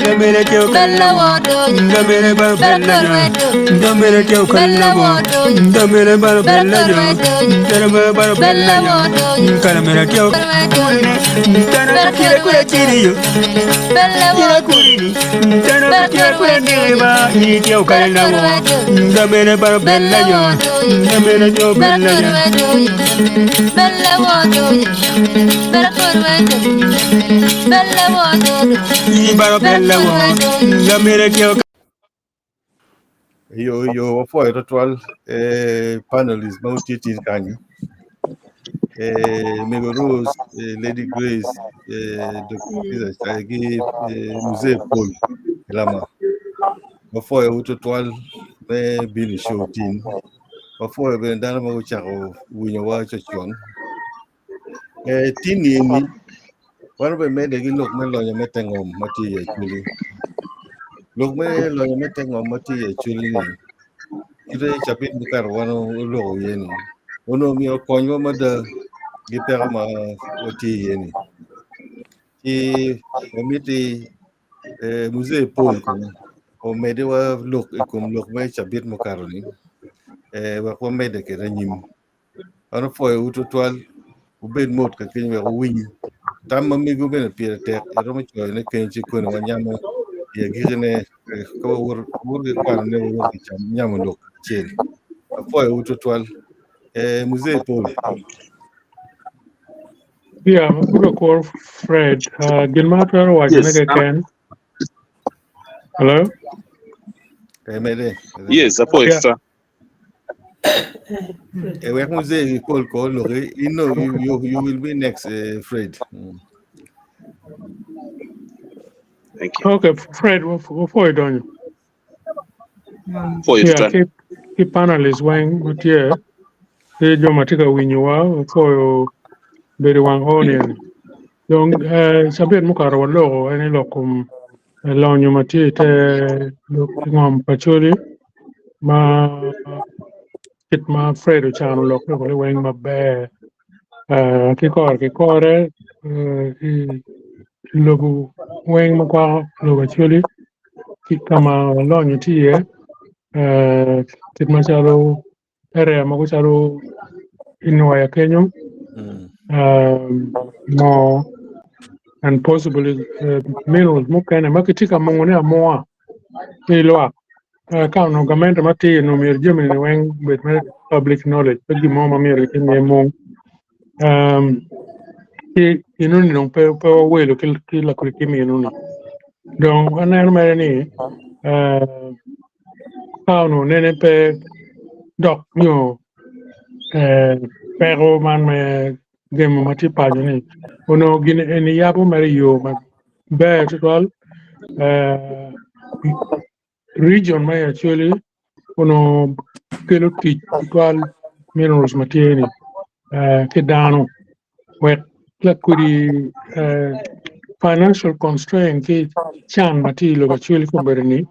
Gamere teo kalamo, gamere bar bella yo, gamere teo kalamo, gamere bar bella yo, gamere bar bella yo, gamere teo kurini, tana kira kura kiri yo, kira kurini, tana kira kura kiri ba, ni teo kalamo, gamere bar bella yo, gamere teo bella yo, bella yo, bella Yo for ritual panelist multi kanyi Mego Rose, Lady Grace, Dr. Peter Chagi, Musée Paul Lama. Before I ritual may be show team. Before I been done about Charo, we know what you're Tini, one of the made a look me lawyer meeting on Mati actually. Look me lawyer meeting on Mati actually. Today, Chapin Bukar, one low yen. One of your conyo mother, Giperama, what yen. He omiti Musée Paul, or made a look, a cum look me Chabit Mocaroni, what made a kerenim. On a foil, Utual, who bid moat, can win. Tamma mi go ben pia te ero mi cho ne ken chi ko ne nyamo ye gine ko wor ge kwa ne wor ge cham nyamo lo chel apo e uto twal Musée Paul Yeah, I'm call Fred. Gilmater watching Yes. again. Hello? Mede Yes, apo extra. we Musée Paul ko lo you know you will be next Fred. Thank you. Okay, Fred, before you done. For Yeah, you. keep panelists when but yeah. They don't matter when you are for very one audience. Donc, sabir mukara wallo any lokum lonyo mati te ngom pacholi ma kit ma Fred channel lok ko le weng ma be ki kore logu weng ma kwa logu choli ki kama lonyo ti ye kit ma chalo area ma ko chalo inwa ya Kenya more and possibly minerals mukene makitika mongone amoa ilwa ka no government mati no mir jemi ne weng with public knowledge pegi mo ma mir ke ne mo ki inuni no pe welo ki la ku ki mi inuni donc anan mere ni ka no ne pe dok yo pero man me gemo mati pa ni ono gine eni yabo mere yo ma be total region may actually ono kelo ti total minerals mateni ke dano we la kuri financial constraint ke chan mati lo actually ko berni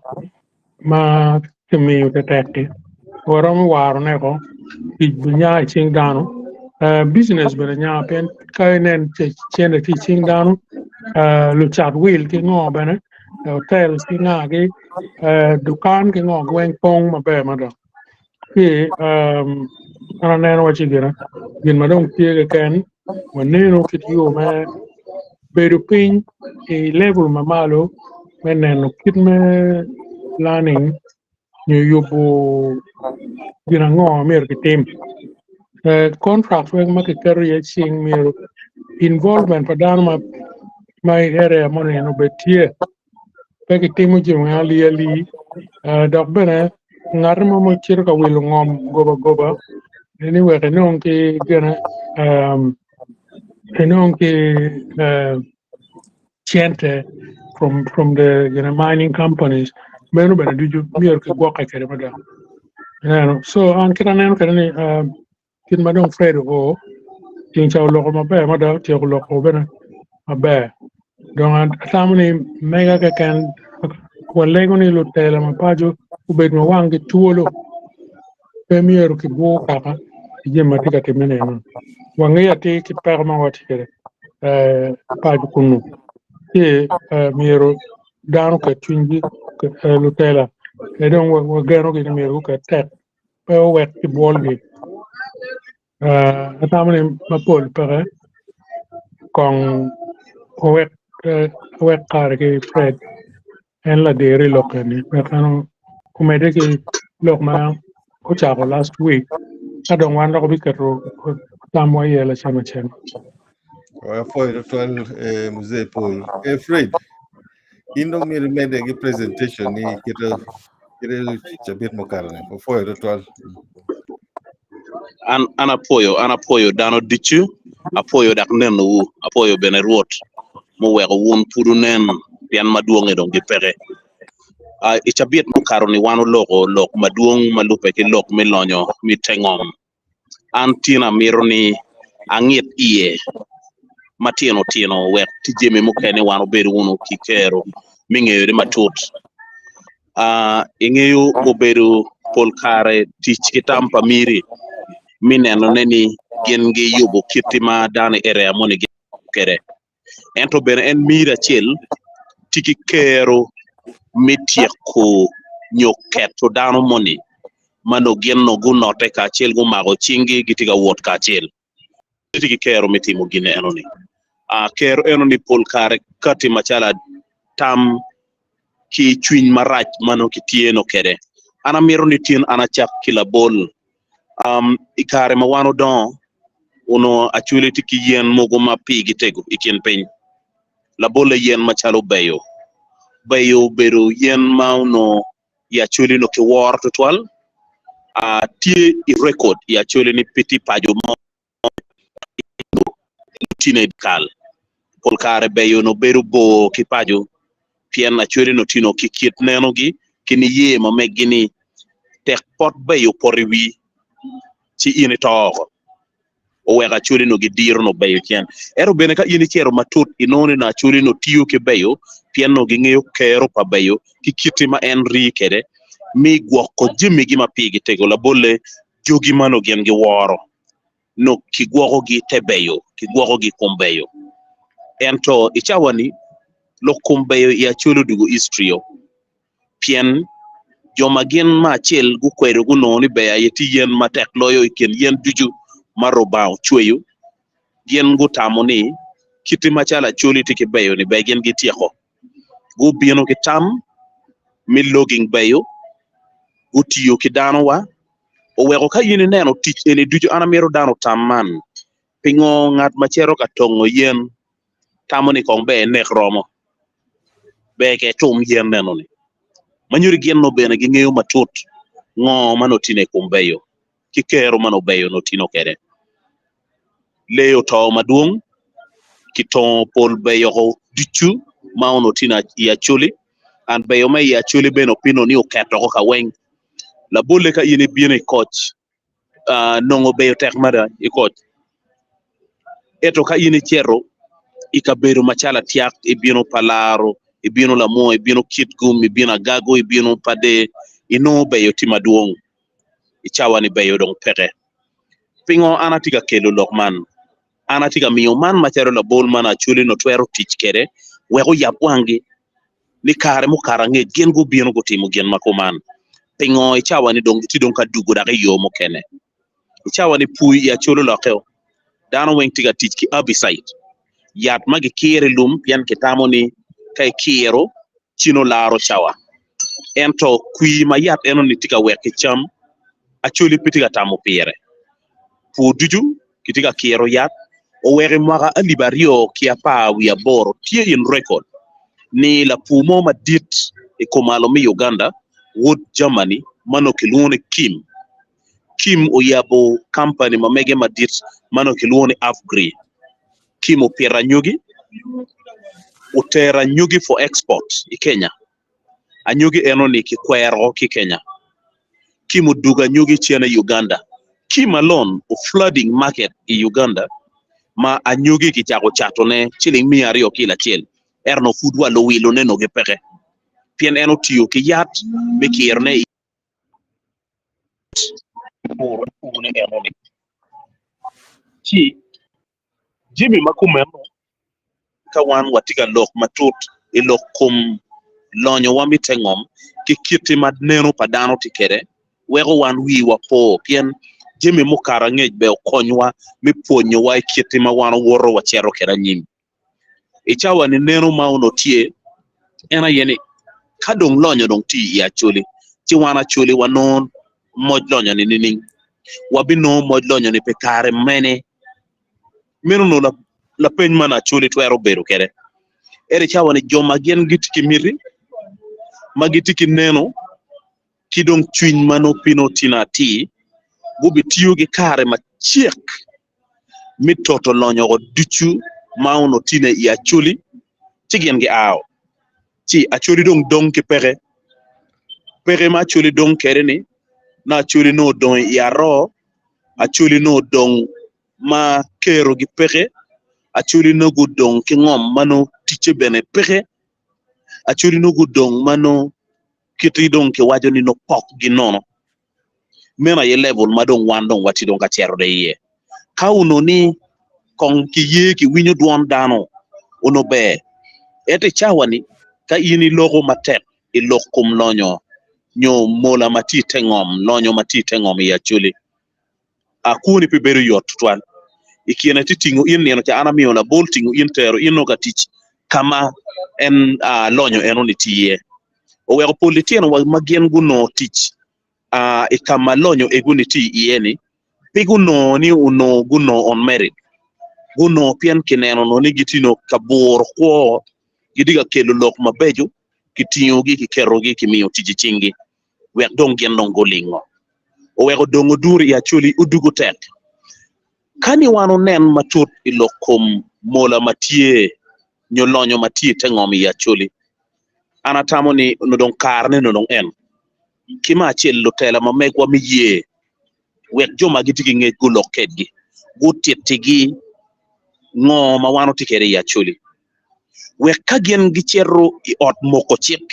ma kemi uteteke waram waro ne ko nya ching dano business bere nya pen kainen chene ti ching dano lu chat will ki ngo bene hotel ki nga ki dukan ki ngo gwen pong ma be ma do ki ana neno wa chigena gin ma dong tie ken waneno kit yo ma bedu pin e level ma malo meneno kit me planning ni yubo gina ngo mer ki tim contract wek ma ki carry ching mer involvement padan ma my area money no betie peki timu jimu ali dok bene ngar mo chir ka wilu ngom goba anyway non ki gena non ki chente from the mining companies beno bene duju mier ki gwoka kere mada so an kira nen kere ni kin madong Fred o tin chaw loko mabe mada ti ko loko bene mabe donc atamni mega ka kan ko lego ni lo tele ma pajo ubet no wangi tuolo premier ki bo kaka je matika temene non wangi ati ki perma wati kere pajo kunu ke miero dano ka twingi lutela edon wa gano ke meru ka tek pa wet ti bolgi atamane mapol pare kong wet kare ke Fred en la deri lokani metano kumede ke lok ma ko chako last week adon wan ko bikero tamwa yela chama chen foi ritual musée poi Fred indo mi Mede gi presentation ni kita chabit mo karne foi ritual An apoyo dano dichu apoyo dak neno wu apoyo bene ruot mo wego won puru nen pian maduong dong gi pere ichabiet mo karo ni wano lok maduong malupe ki lok mi lonyo mi tengom an tina miro ni angit iye matino wek tijeme mo kene wano bedo uno kikero ming'eyo de matut ing'eyo obedo pol kare tich kitampa miri mineno neni gin gi yubo kitima dane ere moni kere ento bene en mira chiel tiki kero mitieko nyoketo dano moni mano gin no gunote ka chiel gu mago chingi gitiga wot ka chiel tiki kero mitimo gine enoni kero enoni pol kare kati machala tam ki chwiny marach mano kitieno kede ana miro ni tin ana chak kila bol ikare ma wano don uno achule tiki yen mogo ma pigi tego ikien piny la bola yen machalo beyo bedo yen ma uno ya chule no ki war total tie I record ya chule ni piti pajo mo tine kal pol kare beyo no bedo bo ki pajo pien na chule no tino ki kit neno gi kini ye ma megini tek pot beyo poriwi ci ini toko o wega chuli no gidiro no beyo kien ero bene ka ini chero matut inoni na chuli no tiyo ke beyo pien no ging'eyo kero pa beyo ki kiti ma en ri kede mi gwoko jimi gi mapigi tego la bolle jogi mano gen gi woro no ki gwoko gi te beyo ki gwoko gi kum beyo ento ichawani lo kum beyo ya chuli dugo istrio pien joma gin ma chiel gu kwero gu noni beya yeti yen matek loyo iken yen duju marobao chweyo gien gu tamo ni kiti machala chuli tiki beyo ni be gien gi tieko gu bino ki tam mi logging beyo gu tiyo ki dano wa o wego ka yini neno tich eni duju anamiro dano tam man pingo ngat machero ka tongo yen tamo ni kong be nek romo be ke tum yen neno ni manyuri gien no bene gi ng'eyo matut ng'o mano tine kum beyo kikero mano beyo no tino kede leyo to maduong kiton pol beyo ho dichu maono tina ya chuli an beyo ma ya chuli beno pino ni uketo ko ka weng la bolle ka yini biene coach nongo beyo tek mada I coach eto ka yini chero ikabedo machala tiak ibino palaro ibino lamo ibino kitgum ibino gago ibino pade ino beyo timaduong ichawani beyo dong pere pingo anatika kelo lokman anatika miyo man machero la bol mana chuli no twero tich kere wego yapwangi ni kare mo karange gen go bieno go timo gen makoman pingo ichawani dong tidong ka dugo da yo mo kene ichawani pui ya cholo la keo dano weng tiga tich ki abisite yat magi kire lum pian kitamo ni kai kiro chino laro chawa ento kui ma yat eno ni tiga weke cham achuli pitiga tamo pire pu duju kitiga kiro yat o were mwaga alibario kia pa wia boro tie in record ni la pumo madit e komalo mi Uganda wood Germany mano kilone Kim o yabo company mamege madit mano kilone Afgri Kim o pera nyugi utera nyugi for export I Kenya anyugi eno ni kikwero ki Kenya Kim o duga nyugi chiena Uganda Kim alone o flooding market I Uganda ma anyugi ki chago chatone chiling miario kila chiel erno fudwa lo wilo neno ge peke pien eno tiyo ki yat be kierne por une eno ni chi jimi makumeno ka wan watiga lok matut ilok kum lonyo wa mitengom ki kiti mad neno padano tikere wego wan wi wa po pien jemi mukara ngej be okonywa mi puonyo wa kiti ma wan woro wa chero kera nyim ichawa ni neno ma uno tie ena yeni kadong lonyo dong ti ya chuli ti wana chuli wanon moj lonyo ni ning wabino moj lonyo ni pekare mene meno no la peny mana chuli twero beru kere ere chawa ni joma gen gitiki miri magitiki neno kidong chwiny mano pino tina ti gubi tiyo gi kare ma chiek mitoto lonyo go duchu mauno tine ya chuli chigen gi aw ci a chuli dong ki pere ma chuli dong kere ni na chuli no dong ya ro a chuli no dong ma kero gi pere a chuli no gu dong ki ngom mano tiche bene pere a chuli no gu dong mano kiti dong ki wajo ni no pok gi nono mena ye level ma dong wan dong wati dong ka chero de ye ka uno ni kong ki ye ki winyo duon dano uno be ete chawani ka ini logo matek i lokum lonyo nyo mola mati tengom lonyo mati tengom ya chuli akuni pe beru yot twan ikiena titingo in neno cha ana miona boltingo in tero ino ga tich kama en lonyo enoni tiye o wego politiano wa magien guno tich e kama lonyo eguni ti ieni piguno ni uno guno on merit guno pien kineno no ni gitino kabur ko gidiga kelo lok mabejo kitiyo gi kikero gi kimiyo tiji chingi wek dong gen dong golingo o wego dongo duri ya chuli udugu tek kani wano nen matut ilokum mola matie nyolonyo matie tengom ya chuli anatamo ni no dong karne no dong en kima chel lutela mamegwa miye wek joma gitigi ngej gulok kedgi gutitigi ngo ma wano tikere ya chuli wek kagen gichero i ot moko chik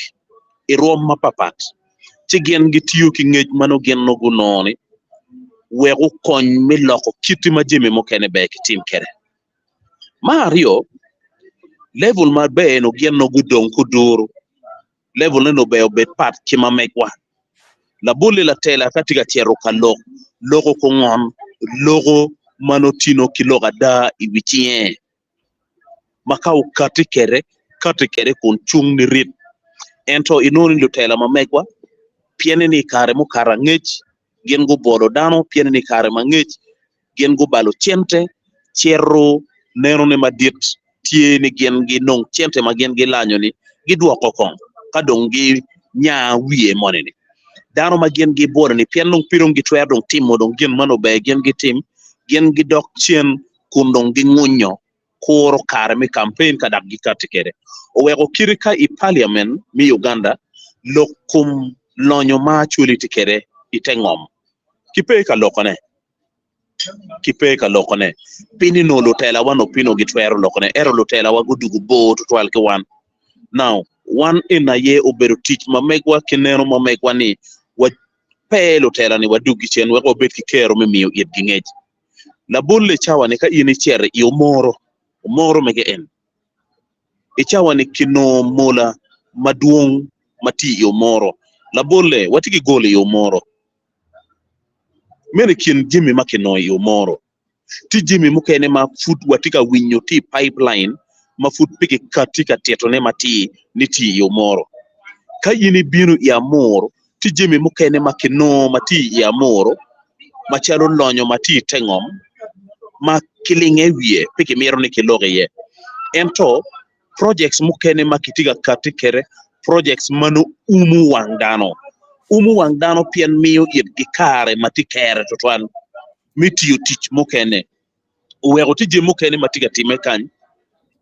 i rom mapapat chigen gitiyo ki ngej mano gen no gunoni wegu kony mi loko kiti ma jemi mo kene be kitim kere mario level ma be no gen no gudong kuduru level no be obet pat kima megwa la bulle la tela katika chero ka logo ko ngon logo mano tino kiloga da ibichie makau katikere kun chung ni rit ento inoni lutela ma megwa piene ni kare mo kara ngech gen go bodo dano piene ni kare ma ngech gen go balo chente chero nero ne madit tie ni gen gi nong chente ma gen gi lanyo ni gi duoko kon ka dong gi nya wiye monene dano ma gen gi bodo ni pien nong pirong gi twer dong timo dong gen mano be gen gi tim gen gi dok chien kun dong gi ngunyo koro kare mi campaign kadak gi katikere o wego kirika i parliament mi Uganda lokum lonyo ma chuli tikere itengom kipe ka lokone pini no lutela wano pino gitwero lokone ero lutela wa gudugu bo to twal ke wan now one in a ye oberu teach ma megwa kinero ma megwa ni wa pe lutela ni wadugi chen wa obet ki kero mi miyo yet gingej la bolle chawa ni ka ini chere yo moro mege en ichawa ni kino mola maduong mati yo moro la bolle watiki gole yo moro mene kin jimi makino yo moro ti jimi mukene ma food watika winyo ti pipeline ma food piki katika teto ne mati niti yo moro ka yini binu ya moro ti jimi mukene makino mati ya moro machalo lonyo mati tengom ma kilinge wiye piki miro ni kiloge ye ento projects mukene makitiga katikere projects manu umu wangdano pien miyo yet gikare matikere totwan mitiyo tich mukene uwego tije mukene matiga time kany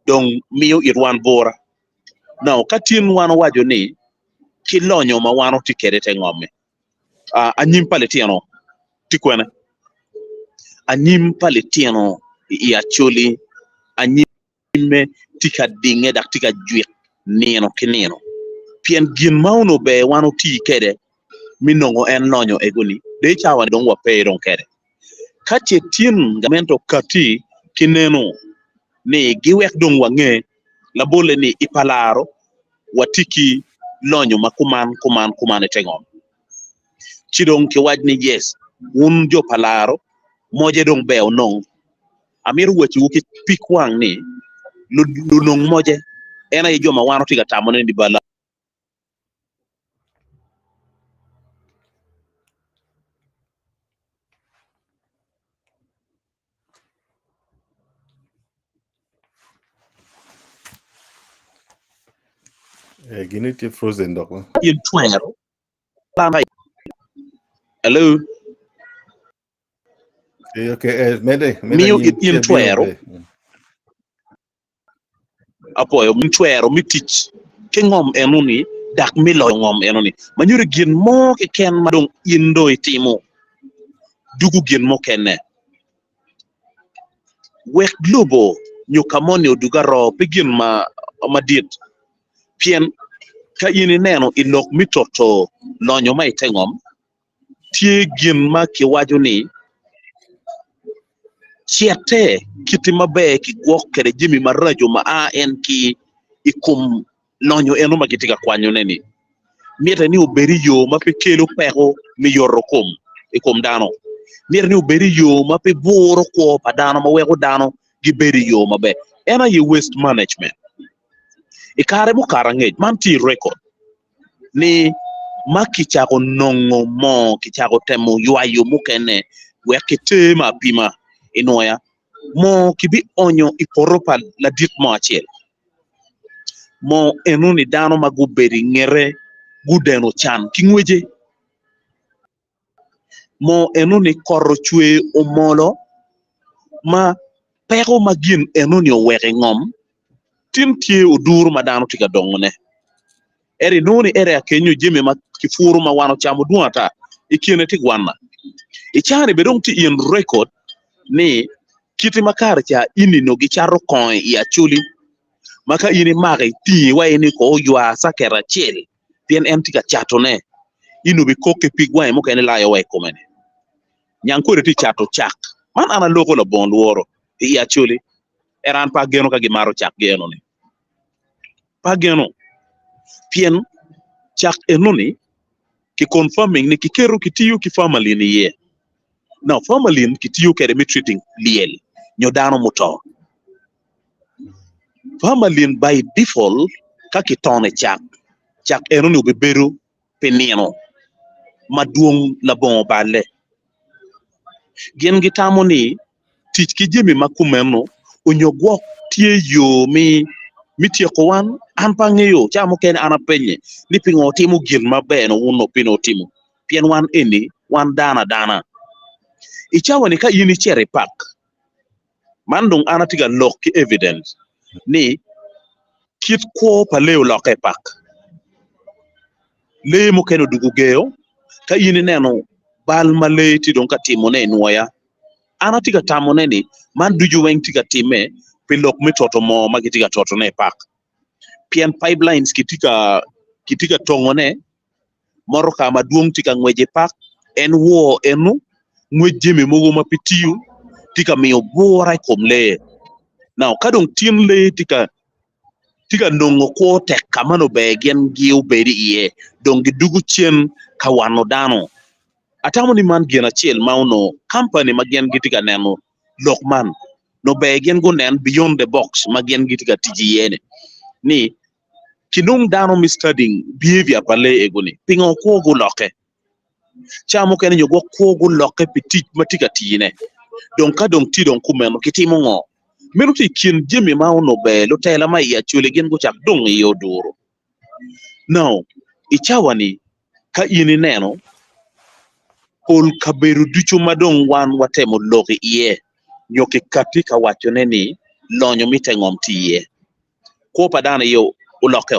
dong miyo irwan bora now katin wano wajo ni kilonyo ma wano tikere te ngome anyim pale tiano tikwene anyim pale tiano ya chuli anyime tika dinge dak tika juik nino kinino pien gin mauno be wano ti kede minongo en lonyo egoni de chawa dong wa pe dong kede kache tin gamento kati kineno ni giwek dong wange la bole ni ipalaro watiki lonyo ma kuman etengom chidong ki waj ni yes un jo palaro moje dong beo nong amir wechi wuki pikwang ni lunong moje ena i joma wano tiga tamone di bala gini ti frozen dok. in twero hello Okay, Mede miyo yin in twero apoyo min twero mi tich ke ngom enuni dak mi lo ngom enuni manyure gin mo ke ken madong indo itimo dugu gin mo kenne wek globo nyukamoni odugaro pigin madit pien ka ini neno ilok mitoto lonyo ma itengom tie gin ma kiwajo ni chiete kiti mabe ki gwok kere jimi marajo ma en ki ikum lonyo eno ma kitika kwanyo neni mieta ni uberi yo ma pe kelo peko mi yorro ikum dano mieta ni uberi yo ma pe boro ko pa dano ma weko dano gi beri yo mabe ena ye waste management ikare mo karangej man ti record ni makichako nongo mo kichako temo ywayo mukene wekete ma pima inoya mo kibi onyo iporopa la dit mo achiel mo enuni dano maguberi ngere gudeno chan kingweje mo enuni korro chwe omolo ma peko magin enuni oweke ngom timtie udur ma dano tika dongone eri nuni ere akenyo jeme ma kifuru ma wano chamo duata ikiene tigwanna ichane bedong ti in record ni kiti makar cha ini no gicharo koin ya chuli maka ini mage ti wa ini ko ywa sakera chel pien tika chato ne inu bi koke pigwa mo kene la yo wa komene nyankore ti chato chak man ana loko la bon woro ya chuli eran pa geno ka gimaro chak geno ni pa geno pien chak enoni ki confirming ni kikeru kitiyu ki family ni ye now family kitiyu kere mi treating liel nyodano muto family by default ka kitone chak enoni ubeberu penino maduong la bon balle gen gitamo ni tich ki jemi makumeno onyogwo tie yo mi tie ko wan an pangeyo chamo ken ana penye ni pingo timo gin mabe no uno pino timo pien wan eni wan dana ichawa ni ka yini chere pak mandong ana tiga lock evidence ni kit ko paleo lock pak le mo keno dugu geyo ka yini neno bal male ti don ka timo ne noya ana tiga tamo ne ni man duju wen tiga time pilok mitoto mo magitiga toto ne pak pien pipelines kitika tongone moro kama duong tika ngweje pak en wo enu ngweje me mogo mapitiyu tika miyo bora komle now kadong tin le tika nongo ko tek kamano be gen giu beri iye dong gidugu chen kawano dano atamo ni man gena chiel mauno company magen gitika neno lokman no be gen go nen beyond the box magen gitika tiji yene ni kinung dano mi studying behavior pale egoni pingo ko go loke chamo ken nyogo ko go loke petit matika tine donc ka donc ti donc kumeno kitimo ngo menu ti kin jemi ma ono be lo tela ma ya chule gen go chak dong yo duro now ichawani ka ini neno pol kaberu ducho madong wan watemo loke iye nyoke katika wachone ni lonyo mitengom tiye ko padana yo uloke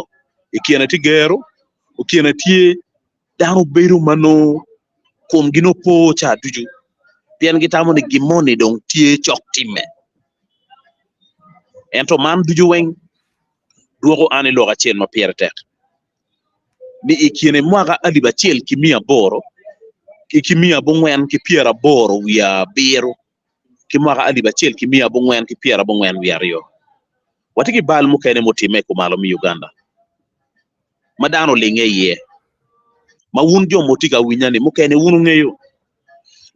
ikiene ti gero ukiene ti dano beru mano kom gino po cha duju pien gitamo ni gimoni dong tie chok time ento man duju wen duogo ani loga chen ma pierre tek ni ikiene mwaga aliba chel kimia boro kimia bongwen ki pierre boro wiya biro ki mwaga aliba chel kimia bongwen ki pierre bongwen wiya rio watiki bal mu kene motime ko malo mi Uganda madano linge ye ma wun jo motiga winyani mukene wunu ngeyo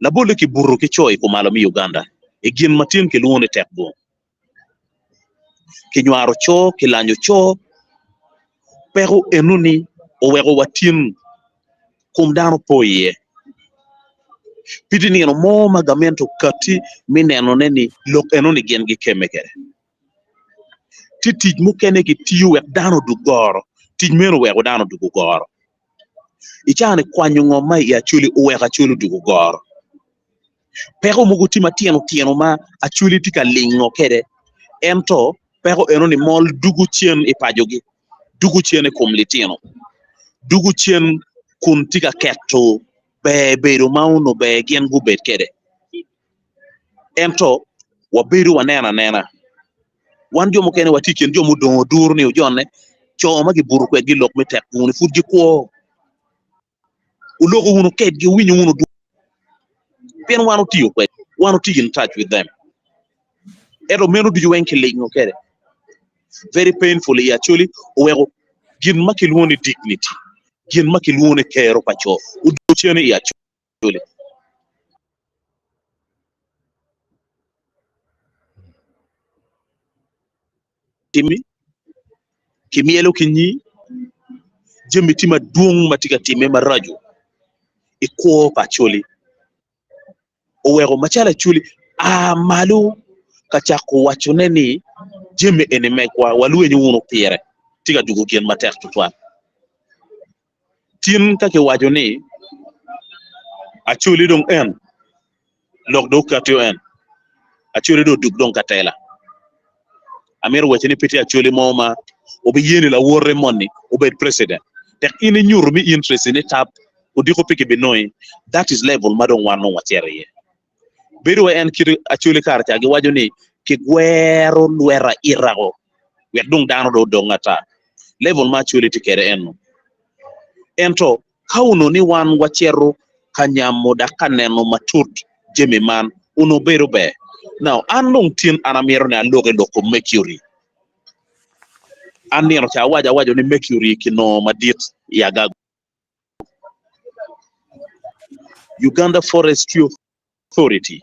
la bole ki burro ki choy ko malami Uganda e gin matin ke luone tekbo ki nyaro cho ki lanyo cho pero enuni o wego watin kum dano poye pidini no mo magamento kati mineno neni lok enuni gen gi kemekere titij mukene ki tiyu wek dano du goro tij meno wego dano du goro ichane kwanyo ngoma ya chuli o wega chuli du goro pero muguti tieno ma achuli tika lingo kede ento pero enoni mol dugu chien ipajogi dugu chien e komlitieno dugu chien kun tika ketto be beru mauno be gen gu bet kede ento wa beru wa nena wan jomo kene watiken jomo do dur ni jonne cho magi buru ko gi lok mi tek woni furji ko u logo wonu ket gi winyu wonu du pen wanu tiyo ko wanu in touch with them edo menu du wenke lingo kede very painfully actually wego gin makil woni dignity gin makil woni kero pacho u do chene ya actually timi kimielo kinyi jemi tima duong matika time marajo e ko pacholi o wego machala chuli malu kachako wachone ni jemi eneme kwa waluenyu wono pire tiga dugo gen matek tutwa tin kake wajoni achuli dong en lok do katyo en achuli do dug dong katela amir wachini piti achuli moma obi yeni la worre monni obi president tek ini nyur mi interest ni tap udiko piki binoy that is level madon wano wachere ye beru en kiri achuli karta gi wajoni ki gwero nwera irago wet dung dano do dongata level ma achuli tikere enno ento kauno ni wan wachero kanyamo da kaneno matut jemi man uno beru be now anong tin anamiro ne aloge loko mercury aniro cha wajo ni mercury kino madit yaga Uganda Forestry Authority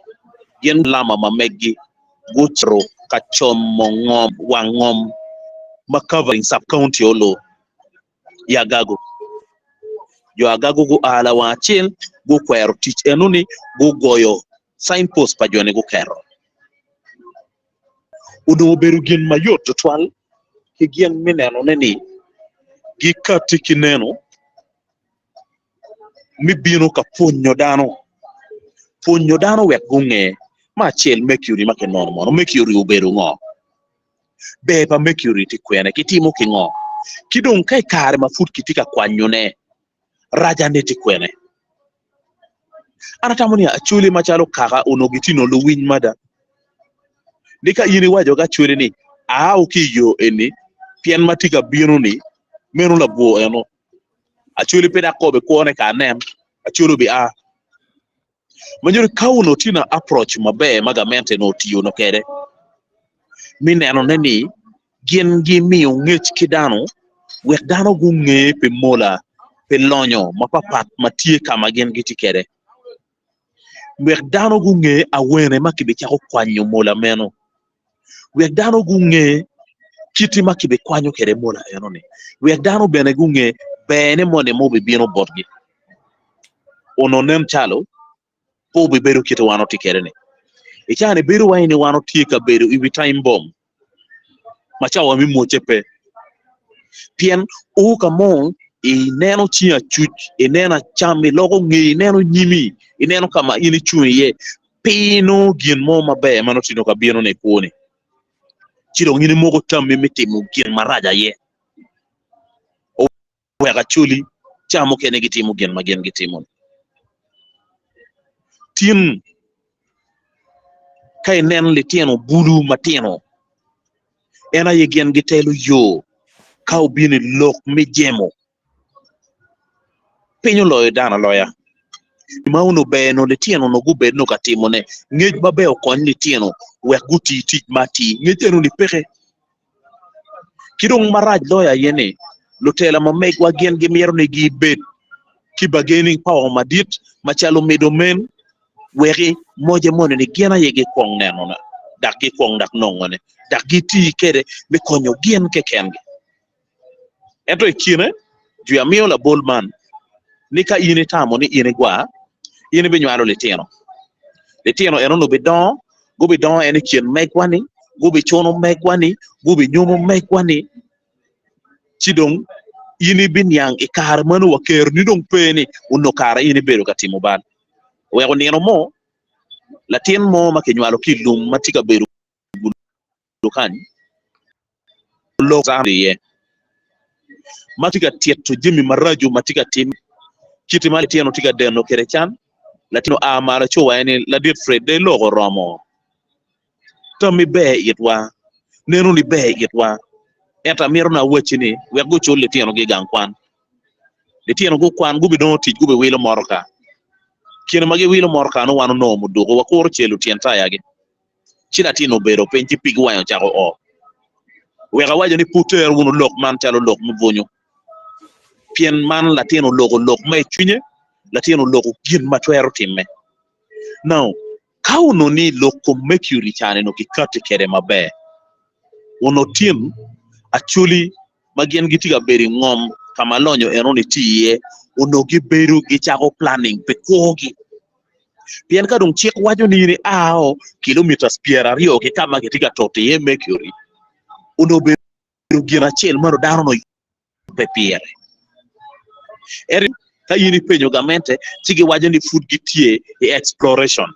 yen lama mamegi gutro kachomo ngom wangom ma covering sub county olo yagago yo agago go ala wachil go kwero tich enuni go goyo signpost pa jone go kero udo beru gen mayot twal ki gen mineno neni gi katiki neno mi bino ka ponyo dano wek gunge ma chel mercury ma ke non mono mercury uberu ngo beba mercury ti kwene kitimo ki ngo kidong kai kare mafut kitika kwanyone raja neti kwene anatamoni achuli machalo kaka unogitino luwiny mada dika yini wajo ga chuli ni ukiyo eni pien matika bino ni menu la buo eno achuli peda kobe kuone ka nem achuli bi manjuri kauno tina approach mabe magamente no tiyo no kere mineno neni gin gi miyo ngech kidano wek dano gunge pe mola pe lonyo mapapat matie kama gen giti kere wek dano gunge awene makibe chako kwanyo mola meno wek dano gunge kiti makibe kwanyo kere mola eno ni wek dano bene gunge bene mone mobe bino botgi ono nem chalo po be beru kiti wano tikere ni ichane beru waini wano tika beru ibi time bomb machawa mi mochepe pien uka mon ineno chia chuch inena chami logo ngi ineno nyimi ineno kama ini chuye pino gin mo mabe mano tino ka bieno ne kuone chiro ngini mogo tammi mitimu gin maraja ye o wega chuli chamo kene gitimu gin magen gitimu tin kay nen li tieno bulu matino ena ye gen gitelu yo kaw bini lok mi jemo penyo loyo dana loya mauno be no le tieno no gube no katimo ne ngej babe o kon li tieno we guti tij mati ngej eno ni peke kidong maraj loya yene lutela ma meg wa gen gi miero ne gi bet ki bargaining power madit machalo middlemen weri moje mone ni gena yegi kong neno na dak gi kong dak nongone dak gi ti kere be konyo gen ke kengi ento ikine ju ya mio la bolman ni ka ine tamo ni ine gwa ine be nywalo letino eno no be don go be don ene kien meg wani go be chono meg wani go be nyomo meg wani chidong ini bin yang ikar manu waker ni dong peni unno kara ini bero katimo ban wego nino mo latin mo makinywalo kilum matika bero dukan lo zambiye matika tieto jimi maraju matika tim kiti mali tieno tika deno kerechan latino amara chowa ene la dit fred de logo romo tomi be yetwa nenu ni be yetwa eta miro na wachini wego chole tieno gi gankwan le tieno go kwan gubi don tij gubi wilo morka kino magi wilo morka no wano no mudugo wakor chelu tienta yagi chila tino bero penji pigi wayo chako o wega wajo ni puter wunu lok man chalo lok mvonyo pien man latino lok mai chunye latino lok gin matwero timme now kauno ni loko mercury chane no kikati kere mabe uno tim actually magien gitiga beri ngom kama lonyo enoni tiye uno gi beru gi chako planning pe kogi pien ka dong chik wajo ni ao kilometers piera rio ke kama gitiga tote ye mercury uno beru gira chel maro dano no pe piere eri ka yini penyo gamente chigi wajo ni food gitie e exploration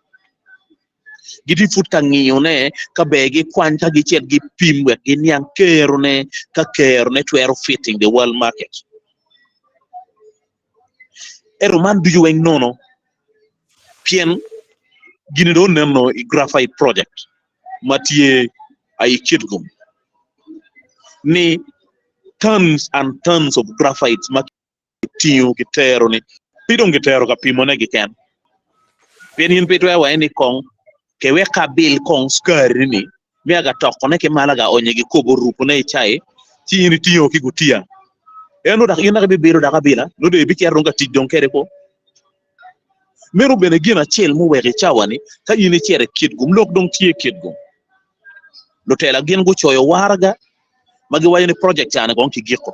gidi food ka ngiyo ne ka begi kwan ka gichet gi pimwe gi nyang kero ne ka kero ne twero fitting the world market ero man du weng nono pien gini do nemno i graphite project matie ay kitgum ni tons and tons of graphite matio gitero ni pidong gitero ka pimone gi ken pien hin pitwe wa ni kong ke weka bil kong skari ni miaga tokone ke malaga onye gi kobo rupu ne chai ti ni tiyo ki gutia eno dak ina be biro daga bila no de bi kerro ngati don kere ko meru bene gina chel mu wege chawani ka yini chere kitgum lok dong tie kitgum lo tela gen go choyo warga magi wayni project ane gon ki giko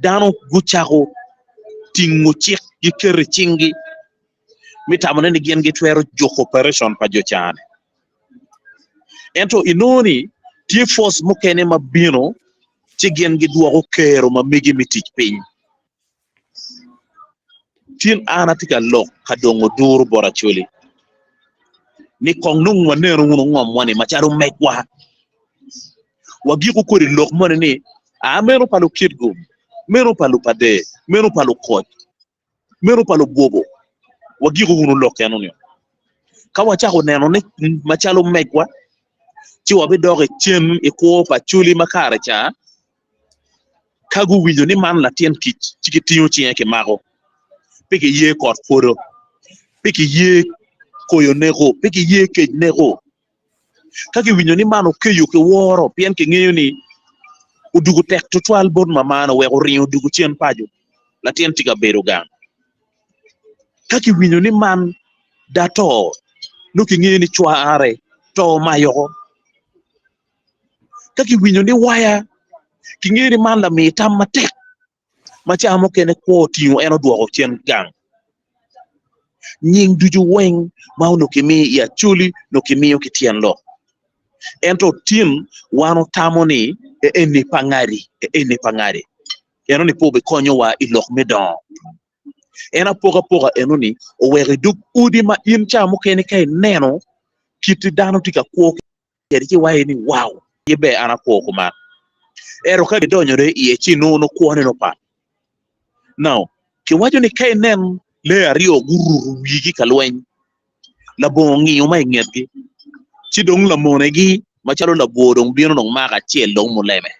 dano guchago tingu chik gi kere chingi mi tamane ni gen gi twero joko operation pa jochane ento inoni tie force mukene mabino ci gen gi duwa kero ma megi mitich piny tin anatika lok kadongo dur bora choli ni kong nung wanero ngunu ngom wani macharo mekwa wagiku kuri lok mone ni a mero palo kitgum mero palo pade mero palo koj mero palo bobo wagiku ngunu lok yanonyo kawa chako neno ni machalo mekwa ci wabi doge chen iko pa chuli makare cha kagu winjo ni man latien kich chiki tiyo chien ke mago peki ye kot foro peki ye koyo nego peki ye kej nego kaki winjo ni mano keyo ke woro pien ke ngeyo ni udugu tek to twal bon mamano we ori udugu chien pajo latien tiga bero gang kaki winjo ni man dato nuki ngeyo ni chwa are to mayo kaki winjo ni waya kingiri man la mi tam matek macha mo kene ko tiyo eno duogo chien gang nying duju weng mauno kimi ya chuli no kimi okitien lo ento tim wano tamoni eni pangari eno ni pobe konyo wa ilok medon ena poga eno ni o wege duk udi ma incha mo kene kay neno kiti dano tika ko kedi ki waye ni wow yebe ana ko kuma ero ka donyore iye chino no kuone no pa now ki wajo ni kay nen le ario guru wigi kalwen la bongi o mai ngeti ci dong la monegi machalo la bodong bino no maka chiel dong muleme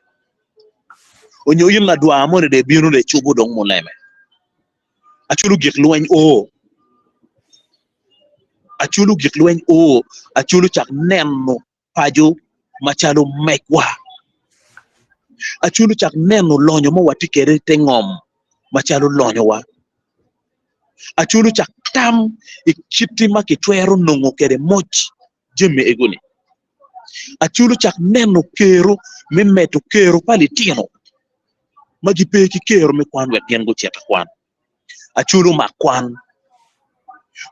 onyo yin la dwa mo de bino de chubu dong muleme achulu gik lwen o achulu chak nenno pajo machalo mekwa Achulu chak neno lonyo mo wati kere te ngom machalo lonyo wa. Achulu chak tam ikiti makitwero nongo kere moch jeme egoni. Achulu chak neno kero mimeto kero pali tino magipeki kero me kwan wek yen go cheta kwan. Achulu makwan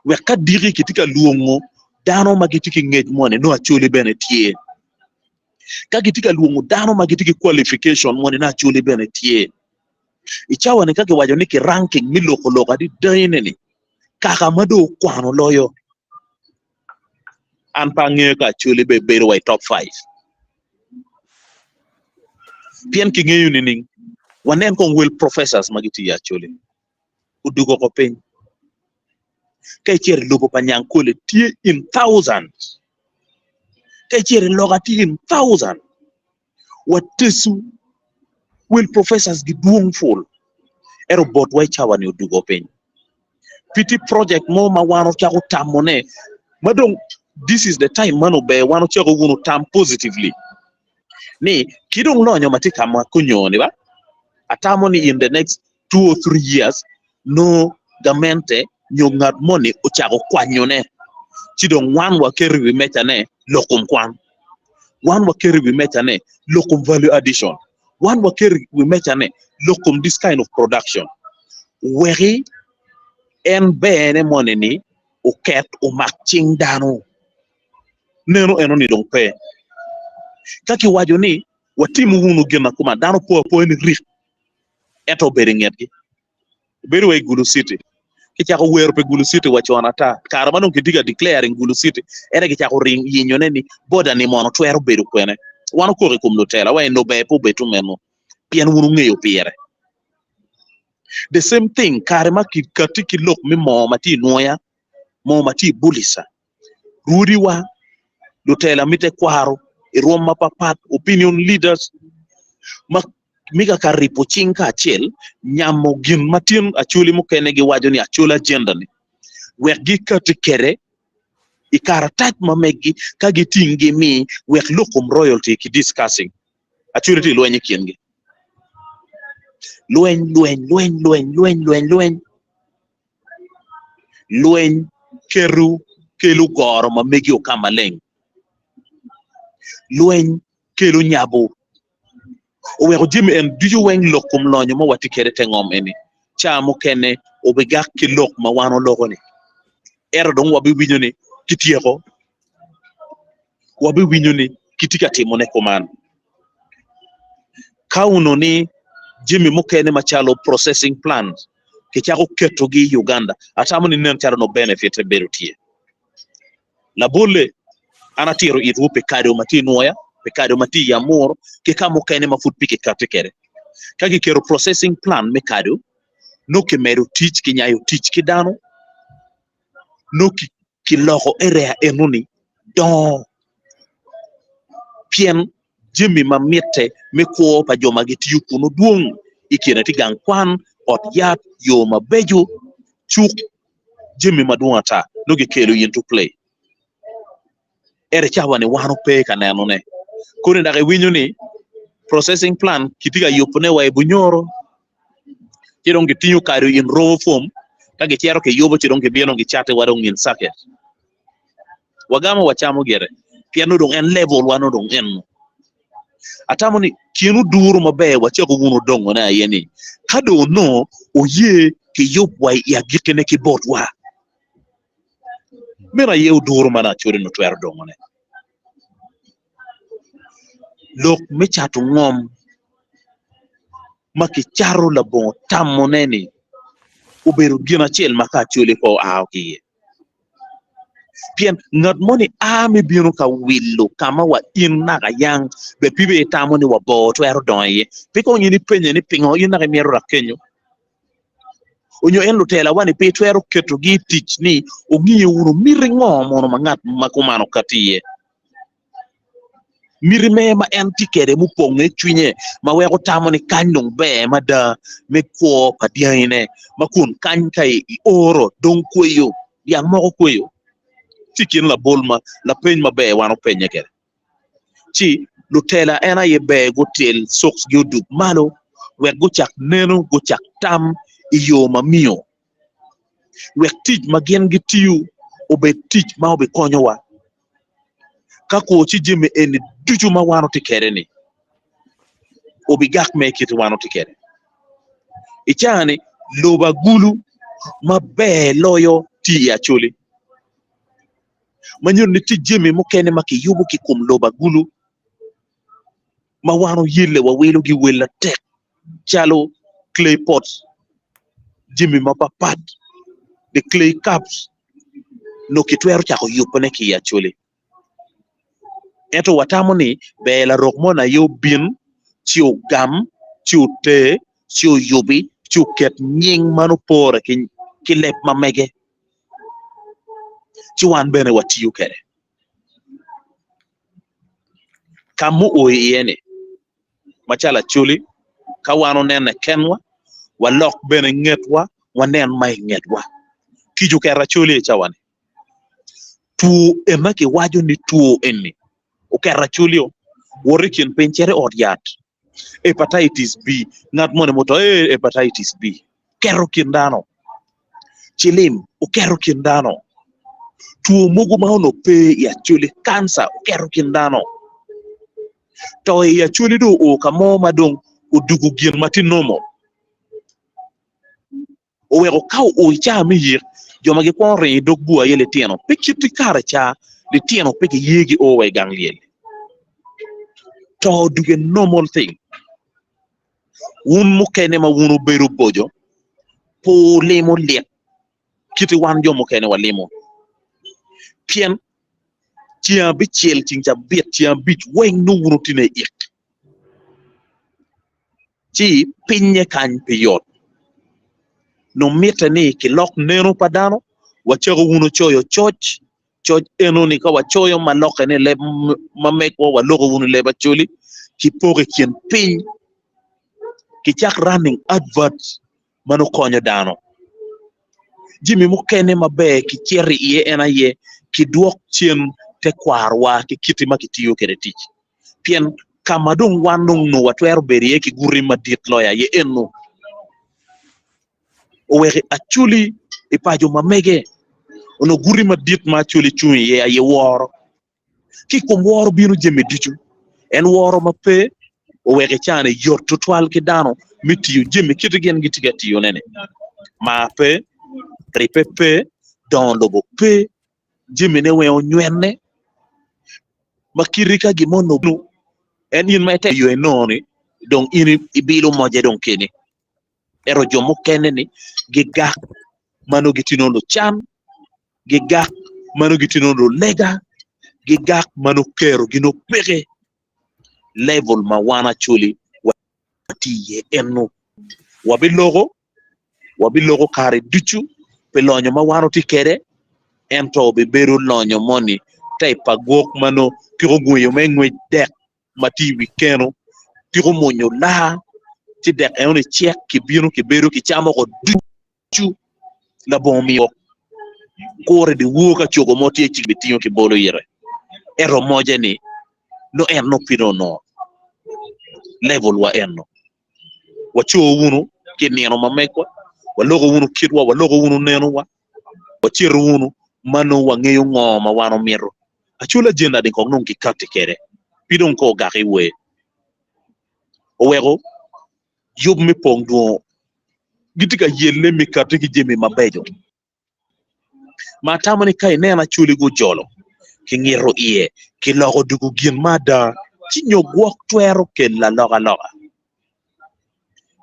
weka diri kitika luongo dano magitiki ngej mone no achuli bene tie. Kagitika luongo dano magitiki qualification mone na achuli bene tie. Ichawa ni kage wajo niki ranking miloko loka di daine ni kaka mado kwano loyo. Anpa nge ka achuli be bero wa top 5. Pien ki nge yunining wanen kong will professors magiti ya achuli. Udugo ko piny. Kay chere logo panyang kule tie in thousands. Kay chere loga tie in thousands. Watesu will professors giduong full. Ero bot way chawa ni udugo piny. Piti project mo mawano chako tamone. Madong, this is the time mano be wano chako gunu tam positively. Ni kidong lonyo matika makunyo ba? Atamoni in the next 2 or 3 years no gamente nyongat money ochako kwanyone. Chidong wan wa keri we metane lokum kwan. Wan wa keri we metane lokum value addition. Wan wa keri we metane lokum this kind of production. Weri en bene money ni uket umakching dano. Neno eno ni dong pe. Kaki wajo ni watimu hunu gena kuma dano po ni rik. Eto beringet gi. Beri wa Gulu City. Kichako wero pe Gulu City wachwana ta. Karamano kidiga declaring Gulu City. Ere kichako ring yinyone ni boda ni mono twero beru kwene. Wano kore kumlotela. Wa eno bepo betu meno. Pien wunu ngeyo piere. The same thing. Karema katiki lok mi mo mati noya. Mo mati bulisa. Rudi wa. Lotela mite kwaro. Iruom mapapat. Opinion leaders. Miga karipo chinka achel nyamo gin matin achuli mukene gi wajo ni achula agenda ni wek gi kati kere ikara touch mamegi kagi tingi mi wek lokum royalty ki discussing achuli ti lwenye kiengi lwen keru kelu goro mamegi okama leng lwen kelu nyabo Owego Jimmy and do you weng lokum lonyo mo wati kere tengom eni chamo kene obegak ki lok ma wano logo ni ero dong wabi winyo ni kitieko wabi winyo ni kitika timone koman kauno ni Jimmy mo kene machalo processing plans kichako keto gi Uganda atamo ni nen charo no benefit e berutie la bolle anatiro idhu pekado mati noya pekado mati ya moro ke kamo kene mafut pike katekere kagi kero processing plan mekado no ke meru teach ki nyayo teach ki dano no ki logo area enuni don pien Jimmy mamete me ko pa joma gitiyu kuno duong ikene ti gang kwan ot yat yo mabejo chuk Jimmy maduata no ge kelo into play ere chawa ni wano pe kaneno ne kone ndake winyo ni processing plan kitiga yopone wa bunyoro chidong gitinyo karo in raw form kage chero ke yobo chidong ke bieno gi chate wadong in socket wagama wachamo gere piano dong en level wano dong en atamo ni kienu duru mabe wachako guno dongo na yeni kado no oye ke yob wa ya gikene ki bot wa mera ye duru mana chori no twer dongo ne lok me chatu ngom maki charo la bon tammo neni uberu gina chel maka chuli ko aoki pien ngat moni me binu ka willo kama wa in naga yang be pibe tamo ni wa bo to ero donye piko nyini penye ni pingo ina ga miero rakenyo onyo en lutela wani pe to ero keto gi tich ni ongiye wuro miringo mono mangat makumano katiye mirime ma en tikere mu ponge chwinye ma wego tamo ni kanyong be mada me ko padiane makun kany kai oro don kweyo yang moko kweyo tikin la bolma la peny ma be wano penye kere chi Lutela ena ye be gotel soks gyuduk malo wek guchak neno guchak tam iyo mamiyo wek tich magien gitiu obed tich ma obe konyowa kako chi jimi eni duju ma wano tikere ni obi gak me kiti wano tikere ichani loba gulu ma be loyo ti Acoli manyon ni ti jimi mukene maki yubu ki kum loba gulu ma wano yille wa welo gi wela tek chalo clay pots jimi ma papat the clay cups no kitwero chako yupone ki Acoli eto watamu ni be la rokmona yo bin chiu gam chiu te chiu yubi chiu ket nying manu pore ki lep mamege chiwan bene watiyu kere kamu oyene machala Acoli kawano nene kenwa walok bene ngetwa wanen mai ngetwa kiju kera Acoli chawane tu emake wajo ni tuo eni ukera Acoli o worikin penchere odiat hepatitis B ngat mone moto hepatitis B kero kindano chilim ukero kindano tuo mugu maono pe ya Acoli cancer ukero kindano to ya Acoli do o kamo madong udugu gien matinomo owero kaw o cha mi yir joma ge kon re dog bua yele tieno pikiti kare cha le tieno peke yegi o we gangliel to duge normal thing wun mukene ma wunu beru bojo po lemo liet kiti wan jo mukene wa lemo pien tia bichel chincha biet tia bich weng no wunu tine ik chi pinye kan piyot no mita ni ki lok neno padano wachago wunu choyo choch eno ni ka wachoyo maloke ne le mameko walogo wunu le Acoli ki poge kien piny ki chak running advert mano konyo dano jimi mukene mabe ki cheri iye ena ye ki duok chien te kwarwa ki kiti makitiyo kere tich pien kamadung wanung no watwer berie ki guri madit loya ye eno owere Acoli ipajo mamege ono guri madit ma Acoli chuni ye woro ki kum woro binu jemi dichu en woro mape owere chane yor tutwal ki dano mitiyo jemi kiti gen gitigati yo nene ma pe ripepe don lobo pe jemi ne we onywenne makirika gimono nu en yin ma te yo enoni donc ini ibilo moje donc kene ero jomo kene ni giga mano gitinondo chan giga mano gitinondo lega giga mano kero gino pege level ma wana Acoli wati ye eno wabilogo kare duchu pe lonyo ma wano tikere ento be beru lonyo moni tay pagok mano kiro guyo mengwe dek mati wikeno kiro monyo la ti dek eno check ki binu ki beru ki chamo ko duchu la bomio kore di wuka chogo moti e chibitiyo ki bolo yere ero moje ni no enno pino no level wa enno wacho wunu ki neno mamekwa walogo wunu kidwa walogo wunu neno wa wachiru wunu mano wangeyo ngoma wano miro Acoli jenda din kong nung ki kakti kere pidong ko gaki we owego yub mi pong duo gitika yelle mi kakti ki jemi mabejo ma tamani kai nena Acoli go jolo ki ngiro iye ki logo dugu gin mada chi nyogwok twero ke la loga